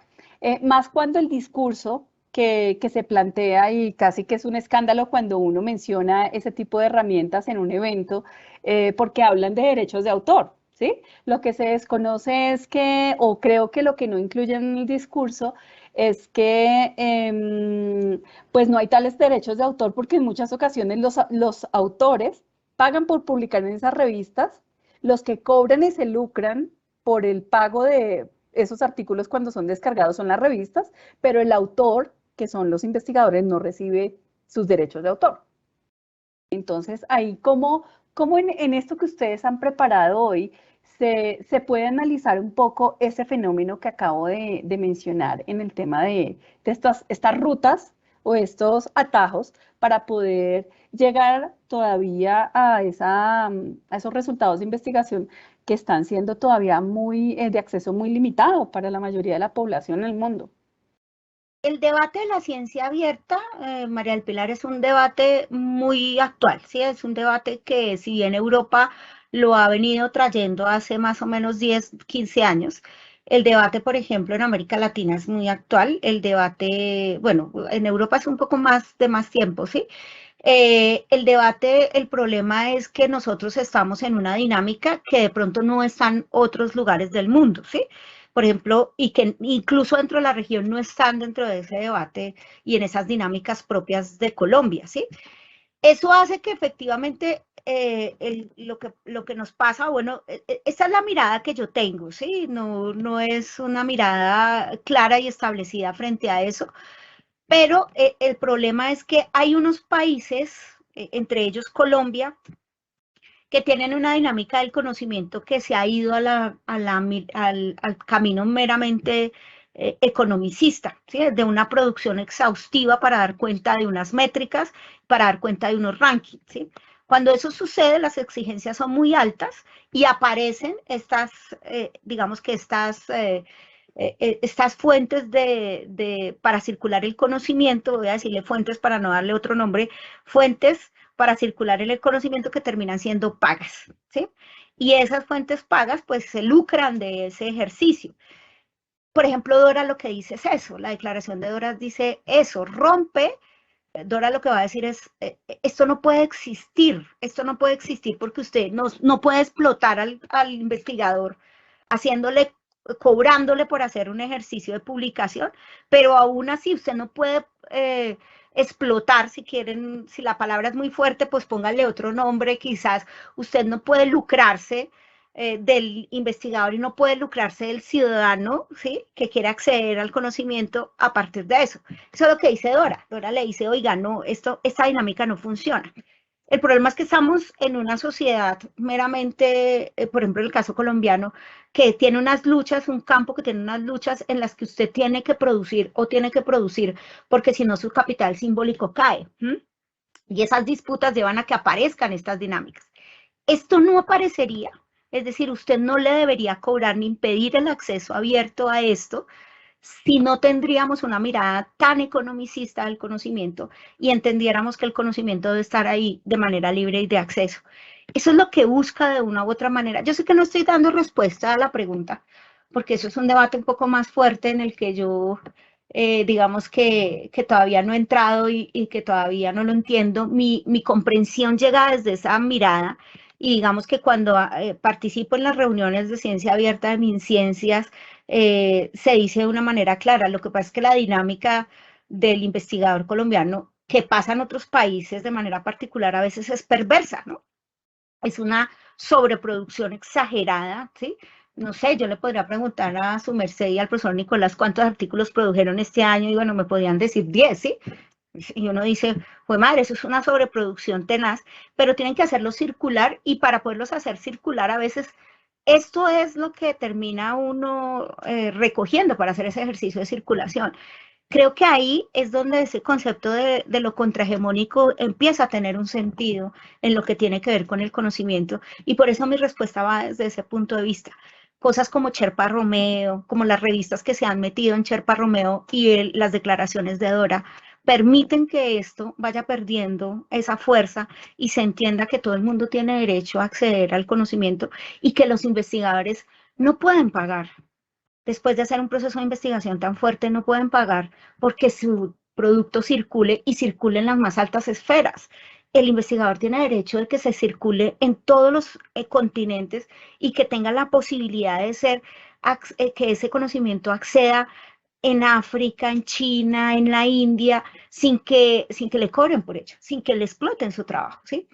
más cuando el discurso que se plantea y casi que es un escándalo cuando uno menciona ese tipo de herramientas en un evento, porque hablan de derechos de autor, ¿sí? Lo que se desconoce es que, o creo que lo que no incluye en el discurso, es que pues no hay tales derechos de autor porque en muchas ocasiones los autores pagan por publicar en esas revistas, los que cobran y se lucran por el pago de esos artículos cuando son descargados son las revistas, pero el autor, que son los investigadores, no recibe sus derechos de autor. Entonces, ahí como en esto que ustedes han preparado hoy, se puede analizar un poco ese fenómeno que acabo de mencionar en el tema de estas rutas o estos atajos para poder llegar todavía a esos resultados de investigación que están siendo todavía de acceso muy limitado para la mayoría de la población en el mundo. El debate de la ciencia abierta, María del Pilar, es un debate muy actual, ¿sí? Es un debate que si bien Europa lo ha venido trayendo hace más o menos 10, 15 años, el debate, por ejemplo, en América Latina es muy actual, el debate, bueno, en Europa es un poco más de más tiempo, ¿sí? El debate, el problema es que nosotros estamos en una dinámica que de pronto no están otros lugares del mundo, ¿sí? Por ejemplo, y que incluso dentro de la región no están dentro de ese debate y en esas dinámicas propias de Colombia, ¿sí? Eso hace que efectivamente lo que nos pasa, bueno, esa es la mirada que yo tengo, ¿sí? No es una mirada clara y establecida frente a eso, pero el problema es que hay unos países, entre ellos Colombia, que tienen una dinámica del conocimiento que se ha ido al camino meramente economicista, ¿sí? De una producción exhaustiva para dar cuenta de unas métricas, para dar cuenta de unos rankings, ¿sí? Cuando eso sucede, las exigencias son muy altas y aparecen estas, digamos que estas fuentes para circular el conocimiento, voy a decirle fuentes para no darle otro nombre, fuentes para circular el conocimiento que terminan siendo pagas, ¿sí? Y esas fuentes pagas pues se lucran de ese ejercicio. Por ejemplo, Dora lo que dice es eso, la declaración de Dora dice eso, rompe, Dora lo que va a decir es, esto no puede existir porque usted no puede explotar al investigador haciéndole, cobrándole por hacer un ejercicio de publicación, pero aún así usted no puede explotar, si quieren, si la palabra es muy fuerte, pues pónganle otro nombre, quizás usted no puede lucrarse del investigador y no puede lucrarse del ciudadano, ¿sí? Que quiere acceder al conocimiento a partir de eso. Eso es lo que dice Dora. Dora le dice, oiga, no, esta dinámica no funciona. El problema es que estamos en una sociedad meramente, por ejemplo, en el caso colombiano, que tiene unas luchas, un campo que tiene unas luchas en las que usted tiene que producir o tiene que producir, porque si no su capital simbólico cae. Y esas disputas llevan a que aparezcan estas dinámicas. Esto no aparecería, es decir, usted no le debería cobrar ni impedir el acceso abierto a esto, si no tendríamos una mirada tan economicista del conocimiento y entendiéramos que el conocimiento debe estar ahí de manera libre y de acceso. Eso es lo que busca de una u otra manera. Yo sé que no estoy dando respuesta a la pregunta, porque eso es un debate un poco más fuerte en el que yo, digamos que todavía no he entrado y que todavía no lo entiendo. Mi comprensión llega desde esa mirada y digamos que cuando participo en las reuniones de ciencia abierta de MinCiencias, se dice de una manera clara. Lo que pasa es que la dinámica del investigador colombiano que pasa en otros países de manera particular a veces es perversa, ¿no? Es una sobreproducción exagerada, ¿sí? No sé, yo le podría preguntar a su merced y al profesor Nicolás cuántos artículos produjeron este año y bueno, me podían decir 10, ¿sí? Y uno dice, pues madre, eso es una sobreproducción tenaz, pero tienen que hacerlo circular y para poderlos hacer circular a veces esto es lo que termina uno recogiendo para hacer ese ejercicio de circulación. Creo que ahí es donde ese concepto de lo contrahegemónico empieza a tener un sentido en lo que tiene que ver con el conocimiento y por eso mi respuesta va desde ese punto de vista. Cosas como Sherpa Romeo, como las revistas que se han metido en Sherpa Romeo y las declaraciones de Dora, permiten que esto vaya perdiendo esa fuerza y se entienda que todo el mundo tiene derecho a acceder al conocimiento y que los investigadores no pueden pagar después de hacer un proceso de investigación tan fuerte, no pueden pagar porque su producto circule y circule en las más altas esferas. El investigador tiene derecho de que se circule en todos los continentes y que tenga la posibilidad de ser, que ese conocimiento acceda en África, en China, en la India, sin que le cobren por ello, sin que le exploten su trabajo, ¿sí?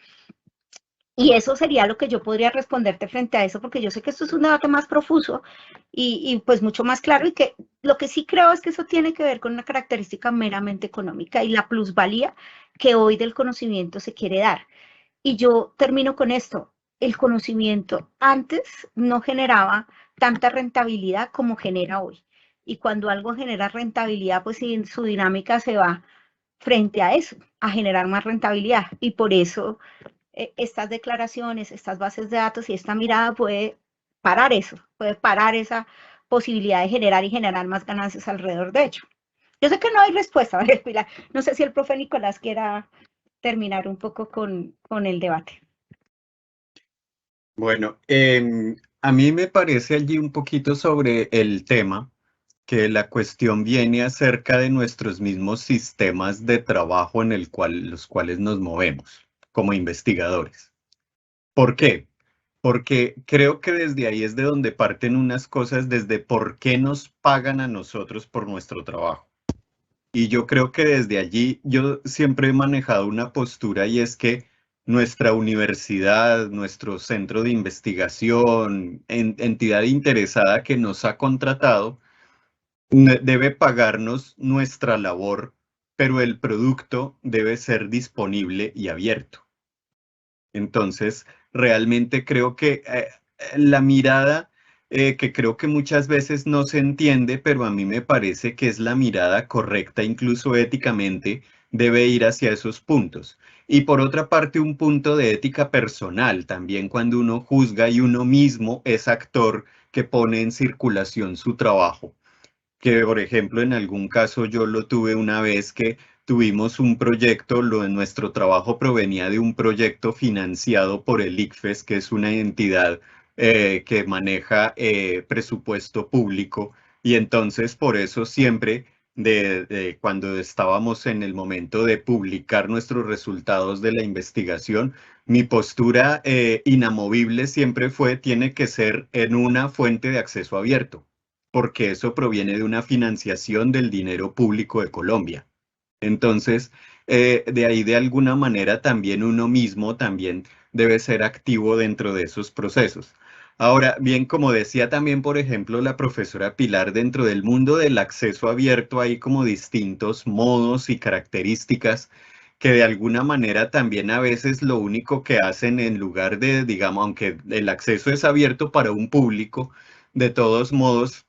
Y eso sería lo que yo podría responderte frente a eso, porque yo sé que esto es un debate más profuso y pues mucho más claro y que lo que sí creo es que eso tiene que ver con una característica meramente económica y la plusvalía que hoy del conocimiento se quiere dar. Y yo termino con esto. El conocimiento antes no generaba tanta rentabilidad como genera hoy. Y cuando algo genera rentabilidad, pues su dinámica se va frente a eso, a generar más rentabilidad. Y por eso estas declaraciones, estas bases de datos y esta mirada puede parar eso, puede parar esa posibilidad de generar y generar más ganancias alrededor de ello. Yo sé que no hay respuesta, María Pilar. No sé si el profe Nicolás quiera terminar un poco con el debate. Bueno, a mí me parece allí un poquito sobre el tema que la cuestión viene acerca de nuestros mismos sistemas de trabajo en los cuales nos movemos como investigadores. ¿Por qué? Porque creo que desde ahí es de donde parten unas cosas, desde por qué nos pagan a nosotros por nuestro trabajo. Y yo creo que desde allí yo siempre he manejado una postura y es que nuestra universidad, nuestro centro de investigación, entidad interesada que nos ha contratado, debe pagarnos nuestra labor, pero el producto debe ser disponible y abierto. Entonces, realmente creo que la mirada que creo que muchas veces no se entiende, pero a mí me parece que es la mirada correcta, incluso éticamente, debe ir hacia esos puntos. Y por otra parte, un punto de ética personal, también cuando uno juzga y uno mismo es actor que pone en circulación su trabajo. Que, por ejemplo, en algún caso yo lo tuve una vez que tuvimos un proyecto, lo de nuestro trabajo provenía de un proyecto financiado por el ICFES, que es una entidad que maneja presupuesto público, y entonces por eso siempre cuando estábamos en el momento de publicar nuestros resultados de la investigación, mi postura inamovible siempre fue, tiene que ser en una fuente de acceso abierto, porque eso proviene de una financiación del dinero público de Colombia. Entonces, de ahí de alguna manera también uno mismo también debe ser activo dentro de esos procesos. Ahora, bien, como decía también, por ejemplo, la profesora Pilar, dentro del mundo del acceso abierto hay como distintos modos y características que de alguna manera también a veces lo único que hacen en lugar de, digamos, aunque el acceso es abierto para un público, de todos modos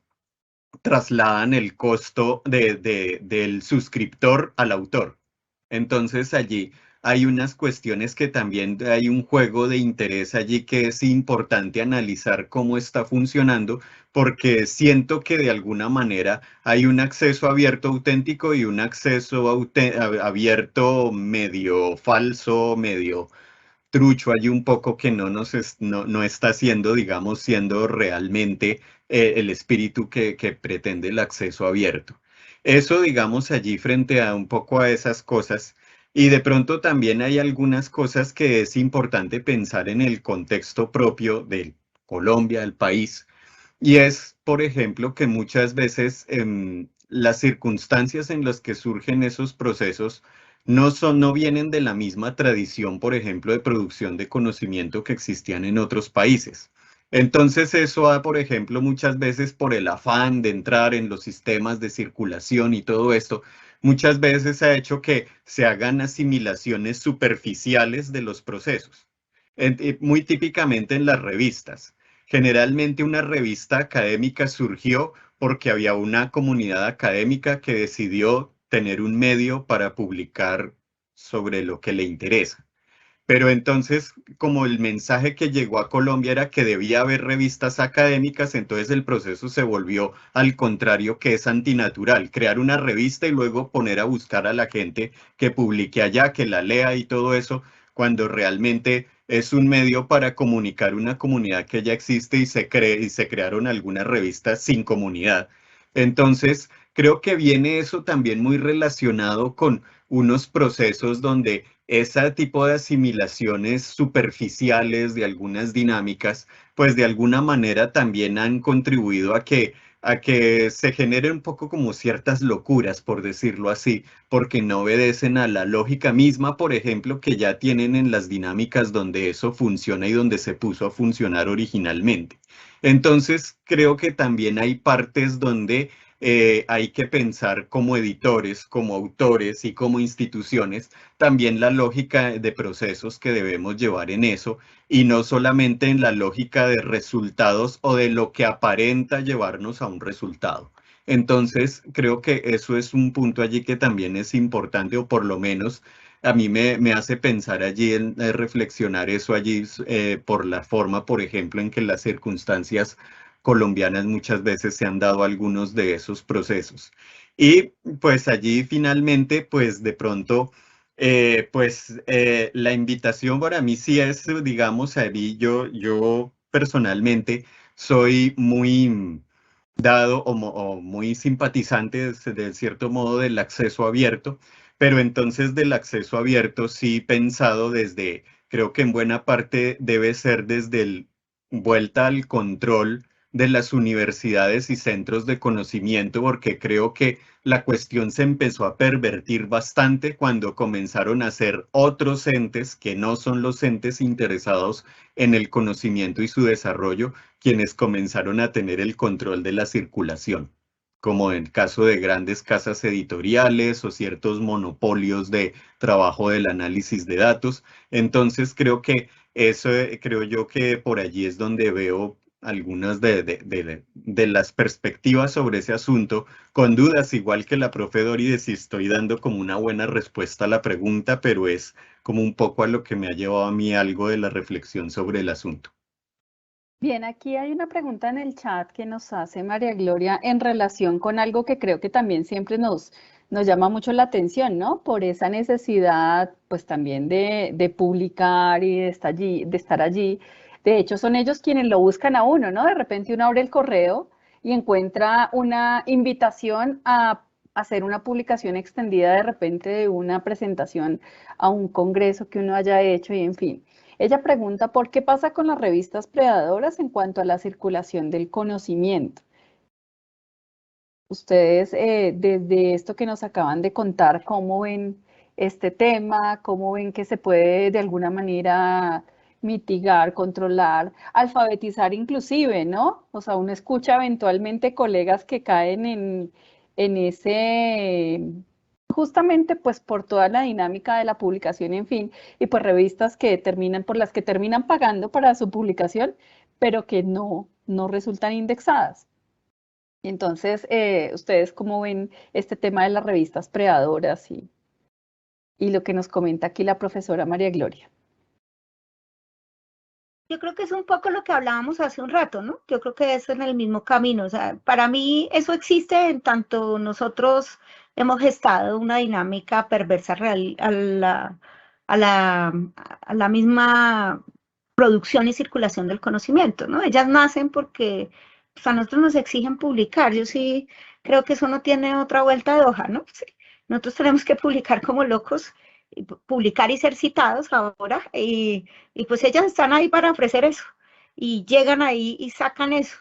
trasladan el costo del suscriptor al autor. Entonces allí hay unas cuestiones que también hay un juego de interés allí que es importante analizar cómo está funcionando, porque siento que de alguna manera hay un acceso abierto auténtico y un acceso abierto medio falso, medio trucho allí un poco que no está siendo, digamos, siendo realmente el espíritu que pretende el acceso abierto. Eso, digamos, allí frente a un poco a esas cosas. Y de pronto también hay algunas cosas que es importante pensar en el contexto propio de Colombia, del país. Y es, por ejemplo, que muchas veces las circunstancias en las que surgen esos procesos no vienen de la misma tradición, por ejemplo, de producción de conocimiento que existían en otros países. Entonces eso va, por ejemplo, muchas veces por el afán de entrar en los sistemas de circulación y todo esto, muchas veces ha hecho que se hagan asimilaciones superficiales de los procesos. Muy típicamente en las revistas. Generalmente una revista académica surgió porque había una comunidad académica que decidió tener un medio para publicar sobre lo que le interesa. Pero entonces, como el mensaje que llegó a Colombia era que debía haber revistas académicas, entonces el proceso se volvió al contrario, que es antinatural, crear una revista y luego poner a buscar a la gente que publique allá, que la lea y todo eso, cuando realmente es un medio para comunicar una comunidad que ya existe y se crearon algunas revistas sin comunidad. Entonces, creo que viene eso también muy relacionado con unos procesos donde ese tipo de asimilaciones superficiales de algunas dinámicas, pues de alguna manera también han contribuido a que se generen un poco como ciertas locuras, por decirlo así, porque no obedecen a la lógica misma, por ejemplo, que ya tienen en las dinámicas donde eso funciona y donde se puso a funcionar originalmente. Entonces, creo que también hay partes donde hay que pensar como editores, como autores y como instituciones también la lógica de procesos que debemos llevar en eso y no solamente en la lógica de resultados o de lo que aparenta llevarnos a un resultado. Entonces, creo que eso es un punto allí que también es importante, o por lo menos a mí me hace pensar allí en reflexionar eso allí por la forma, por ejemplo, en que las circunstancias colombianas muchas veces se han dado algunos de esos procesos. Y pues allí finalmente, pues de pronto la invitación para mí sí es, digamos, a mí, yo personalmente soy muy dado o muy simpatizante de cierto modo del acceso abierto, pero entonces del acceso abierto sí pensado desde, creo que en buena parte debe ser desde el vuelta al control de las universidades y centros de conocimiento, porque creo que la cuestión se empezó a pervertir bastante cuando comenzaron a ser otros entes que no son los entes interesados en el conocimiento y su desarrollo, quienes comenzaron a tener el control de la circulación, como en el caso de grandes casas editoriales o ciertos monopolios de trabajo del análisis de datos. Entonces creo yo que por allí es donde veo algunas de las perspectivas sobre ese asunto, con dudas, igual que la profe Dori, de si estoy dando como una buena respuesta a la pregunta, pero es como un poco a lo que me ha llevado a mí algo de la reflexión sobre el asunto. Bien, aquí hay una pregunta en el chat que nos hace María Gloria en relación con algo que creo que también siempre nos llama mucho la atención, ¿no? Por esa necesidad, pues también de publicar y de estar allí. De hecho, son ellos quienes lo buscan a uno, ¿no? De repente uno abre el correo y encuentra una invitación a hacer una publicación extendida de repente de una presentación a un congreso que uno haya hecho y en fin. Ella pregunta por qué pasa con las revistas predadoras en cuanto a la circulación del conocimiento. Ustedes, desde esto que nos acaban de contar, ¿cómo ven este tema? ¿Cómo ven que se puede de alguna manera mitigar, controlar, alfabetizar inclusive, ¿no? O sea, uno escucha eventualmente colegas que caen en ese, justamente pues por toda la dinámica de la publicación, en fin, y pues revistas que terminan, por las que terminan pagando para su publicación, pero que no resultan indexadas. Y entonces, ¿ustedes cómo ven este tema de las revistas predadoras y lo que nos comenta aquí la profesora María Gloria? Yo creo que es un poco lo que hablábamos hace un rato, ¿no? Yo creo que es en el mismo camino. O sea, para mí eso existe en tanto nosotros hemos gestado una dinámica perversa real a la misma producción y circulación del conocimiento, ¿no? Ellas nacen porque pues, a nosotros nos exigen publicar. Yo sí creo que eso no tiene otra vuelta de hoja, ¿no? Sí. Nosotros tenemos que publicar como locos, publicar y ser citados ahora, y pues ellas están ahí para ofrecer eso, y llegan ahí y sacan eso.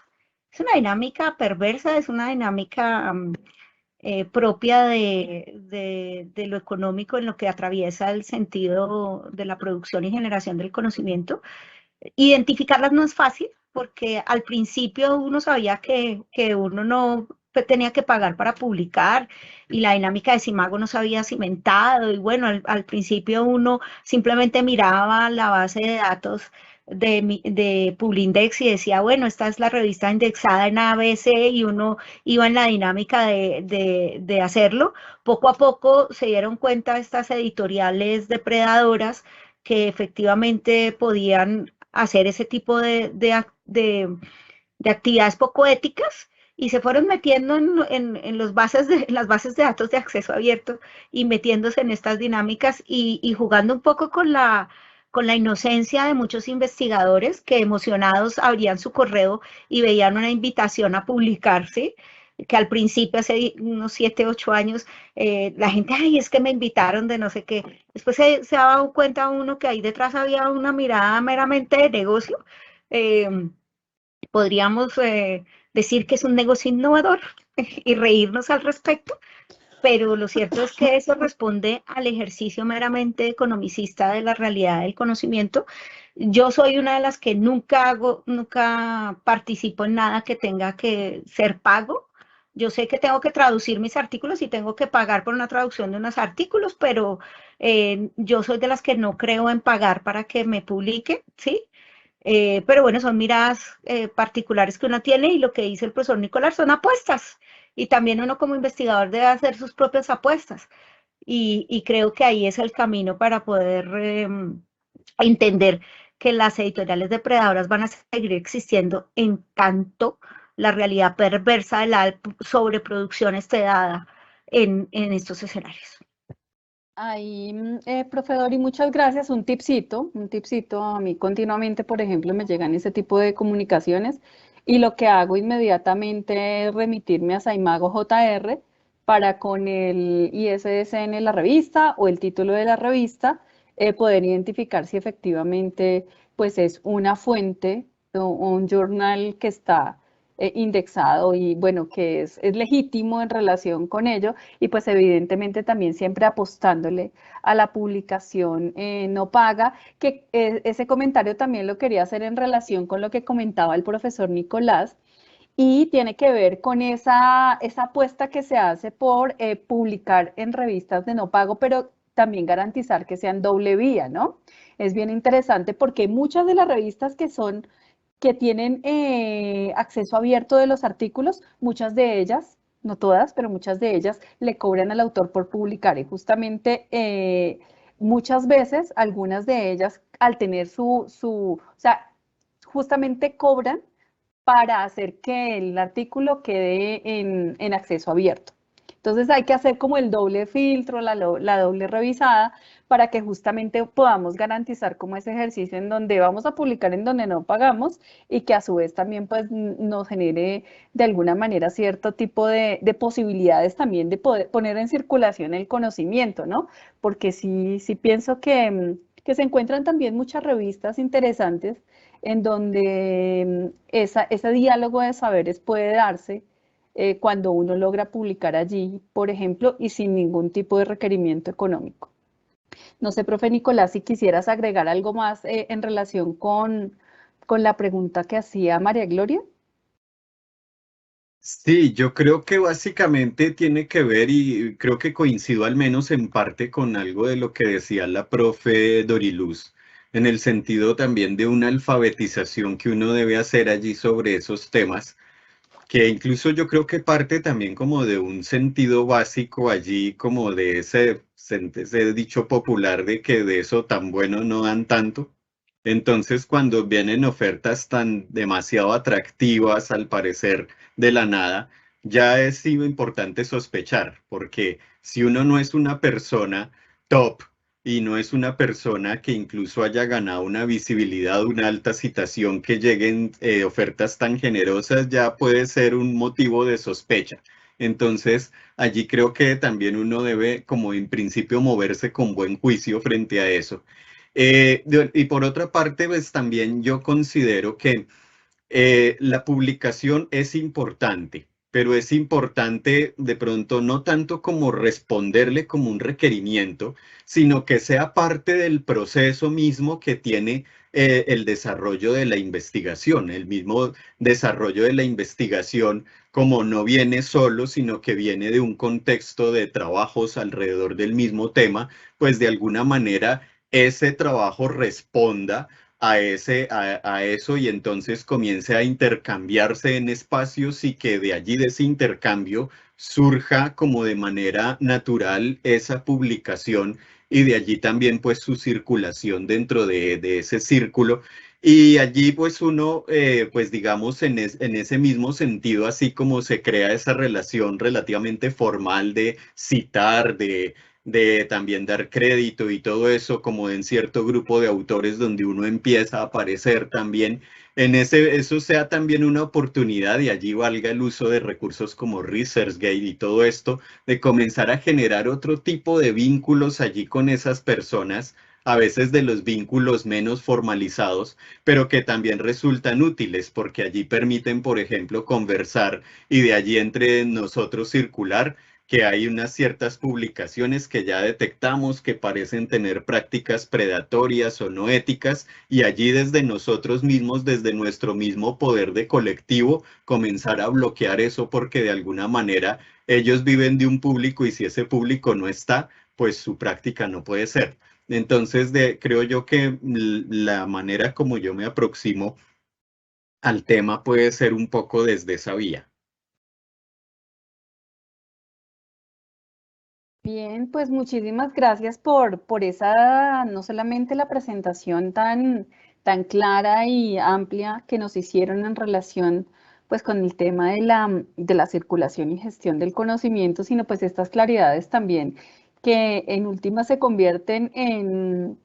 Es una dinámica perversa, es una dinámica propia de lo económico en lo que atraviesa el sentido de la producción y generación del conocimiento. Identificarlas no es fácil porque al principio uno sabía que uno no tenía que pagar para publicar y la dinámica de Simago no se había cimentado y bueno, al principio uno simplemente miraba la base de datos de Publindex y decía, bueno, esta es la revista indexada en ABC y uno iba en la dinámica de hacerlo. Poco a poco se dieron cuenta estas editoriales depredadoras que efectivamente podían hacer ese tipo de actividades poco éticas y se fueron metiendo en las bases de datos de acceso abierto y metiéndose en estas dinámicas y jugando un poco con la inocencia de muchos investigadores que emocionados abrían su correo y veían una invitación a publicarse, que al principio, hace unos 7, 8 años, la gente, ay, es que me invitaron de no sé qué. Después se ha dado cuenta uno que ahí detrás había una mirada meramente de negocio. Eh, Podríamos decir que es un negocio innovador y reírnos al respecto, pero lo cierto es que eso responde al ejercicio meramente economicista de la realidad del conocimiento. Yo soy una de las que nunca participo en nada que tenga que ser pago. Yo sé que tengo que traducir mis artículos y tengo que pagar por una traducción de unos artículos, pero yo soy de las que no creo en pagar para que me publique, ¿sí? Pero bueno, son miradas particulares que uno tiene y lo que dice el profesor Nicolás son apuestas. Y también uno como investigador debe hacer sus propias apuestas. Y creo que ahí es el camino para poder entender que las editoriales depredadoras van a seguir existiendo en tanto la realidad perversa de la sobreproducción esté dada en estos escenarios. Ahí, profe Dori, muchas gracias. Un tipcito. A mí continuamente, por ejemplo, me llegan ese tipo de comunicaciones y lo que hago inmediatamente es remitirme a Saimago JR para con el ISSN de la revista o el título de la revista poder identificar si efectivamente pues es una fuente o un journal que está indexado y bueno, que es legítimo en relación con ello y pues evidentemente también siempre apostándole a la publicación no paga, que ese comentario también lo quería hacer en relación con lo que comentaba el profesor Nicolás y tiene que ver con esa apuesta que se hace por publicar en revistas de no pago, pero también garantizar que sean doble vía, ¿no? Es bien interesante porque muchas de las revistas que tienen acceso abierto de los artículos, muchas de ellas, no todas, pero muchas de ellas le cobran al autor por publicar y justamente muchas veces algunas de ellas al tener o sea, justamente cobran para hacer que el artículo quede en acceso abierto. Entonces hay que hacer como el doble filtro, la doble revisada, para que justamente podamos garantizar como ese ejercicio en donde vamos a publicar en donde no pagamos y que a su vez también pues nos genere de alguna manera cierto tipo de posibilidades también de poder poner en circulación el conocimiento, ¿no? Porque sí pienso que se encuentran también muchas revistas interesantes en donde ese diálogo de saberes puede darse cuando uno logra publicar allí, por ejemplo, y sin ningún tipo de requerimiento económico. No sé, profe Nicolás, si quisieras agregar algo más en relación con la pregunta que hacía María Gloria. Sí, yo creo que básicamente tiene que ver y creo que coincido al menos en parte con algo de lo que decía la profe Doriluz, en el sentido también de una alfabetización que uno debe hacer allí sobre esos temas, que incluso yo creo que parte también como de un sentido básico allí, como de ese dicho popular de que de eso tan bueno no dan tanto. Entonces, cuando vienen ofertas tan demasiado atractivas, al parecer, de la nada, ya es sí importante sospechar, porque si uno no es una persona top y no es una persona que incluso haya ganado una visibilidad, una alta citación, que lleguen ofertas tan generosas, ya puede ser un motivo de sospecha. Entonces, allí creo que también uno debe, como en principio, moverse con buen juicio frente a eso. Y por otra parte, pues también yo considero que la publicación es importante, pero es importante de pronto no tanto como responderle como un requerimiento, sino que sea parte del proceso mismo que tiene el desarrollo de la investigación. El mismo desarrollo de la investigación, como no viene solo, sino que viene de un contexto de trabajos alrededor del mismo tema, pues de alguna manera ese trabajo responda a eso, y entonces comience a intercambiarse en espacios, y que de allí, de ese intercambio, surja como de manera natural esa publicación, y de allí también pues su circulación dentro de ese círculo. Y allí pues uno, pues digamos en ese mismo sentido, así como se crea esa relación relativamente formal de citar, de también dar crédito y todo eso, como en cierto grupo de autores donde uno empieza a aparecer también, eso sea también una oportunidad, y allí valga el uso de recursos como ResearchGate y todo esto, de comenzar a generar otro tipo de vínculos allí con esas personas, a veces de los vínculos menos formalizados, pero que también resultan útiles, porque allí permiten, por ejemplo, conversar, y de allí entre nosotros circular, que hay unas ciertas publicaciones que ya detectamos que parecen tener prácticas predatorias o no éticas, y allí desde nosotros mismos, desde nuestro mismo poder de colectivo, comenzar a bloquear eso, porque de alguna manera ellos viven de un público, y si ese público no está, pues su práctica no puede ser. Entonces, creo yo que la manera como yo me aproximo al tema puede ser un poco desde esa vía. Bien, pues muchísimas gracias por esa, no solamente la presentación tan clara y amplia que nos hicieron en relación pues con el tema de la circulación y gestión del conocimiento, sino pues estas claridades también que en última se convierten en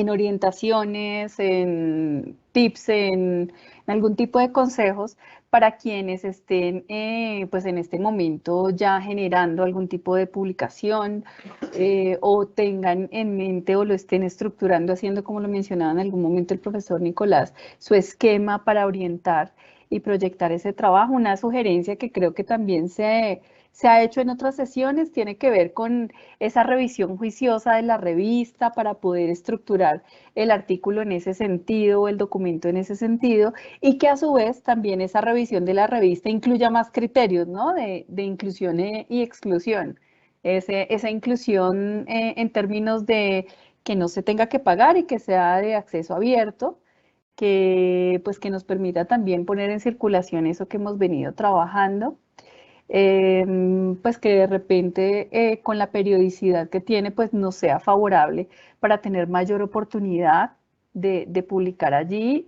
orientaciones, en tips, en algún tipo de consejos para quienes estén pues en este momento ya generando algún tipo de publicación, o tengan en mente o lo estén estructurando, haciendo, como lo mencionaba en algún momento el profesor Nicolás, su esquema para orientar y proyectar ese trabajo. Una sugerencia que creo que también se ha hecho en otras sesiones tiene que ver con esa revisión juiciosa de la revista para poder estructurar el artículo en ese sentido, o el documento en ese sentido, y que a su vez también esa revisión de la revista incluya más criterios, ¿no? De inclusión y exclusión. Esa inclusión en términos de que no se tenga que pagar y que sea de acceso abierto, que pues que nos permita también poner en circulación eso que hemos venido trabajando, pues que de repente con la periodicidad que tiene pues no sea favorable para tener mayor oportunidad de publicar allí,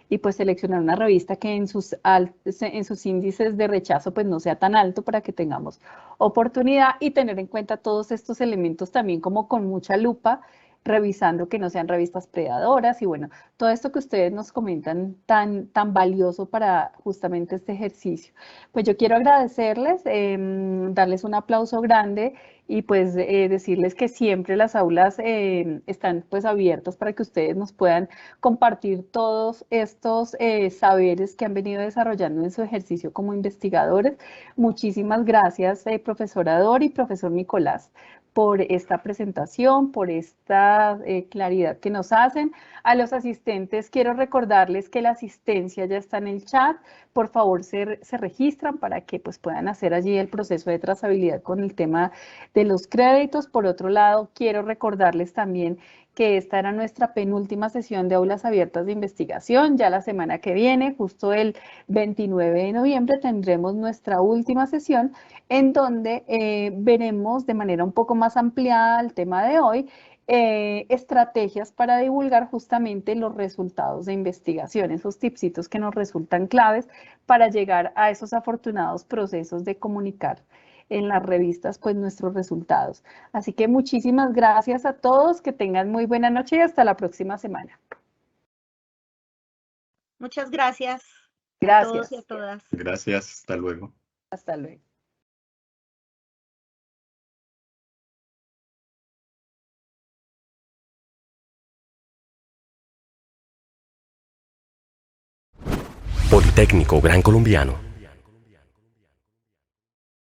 y pues seleccionar una revista que en sus índices de rechazo pues no sea tan alto, para que tengamos oportunidad, y tener en cuenta todos estos elementos también como con mucha lupa, revisando que no sean revistas predadoras, y bueno, todo esto que ustedes nos comentan tan valioso para justamente este ejercicio. Pues yo quiero agradecerles, darles un aplauso grande, y pues decirles que siempre las aulas están pues abiertas para que ustedes nos puedan compartir todos estos saberes que han venido desarrollando en su ejercicio como investigadores. Muchísimas gracias, profesora Dori y profesor Nicolás, por esta presentación, por esta claridad que nos hacen. A los asistentes quiero recordarles que la asistencia ya está en el chat. Por favor, se registran para que pues, puedan hacer allí el proceso de trazabilidad con el tema de los créditos. Por otro lado, quiero recordarles también que esta era nuestra penúltima sesión de aulas abiertas de investigación. Ya la semana que viene, justo el 29 de noviembre, tendremos nuestra última sesión, en donde veremos de manera un poco más ampliada el tema de hoy, estrategias para divulgar justamente los resultados de investigación, esos tipsitos que nos resultan claves para llegar a esos afortunados procesos de comunicar en las revistas pues nuestros resultados. Así que muchísimas gracias a todos, que tengan muy buena noche y hasta la próxima semana. Muchas gracias a todos y a Gracias. todas. Gracias, hasta luego. Hasta luego. Politécnico Gran Colombiano.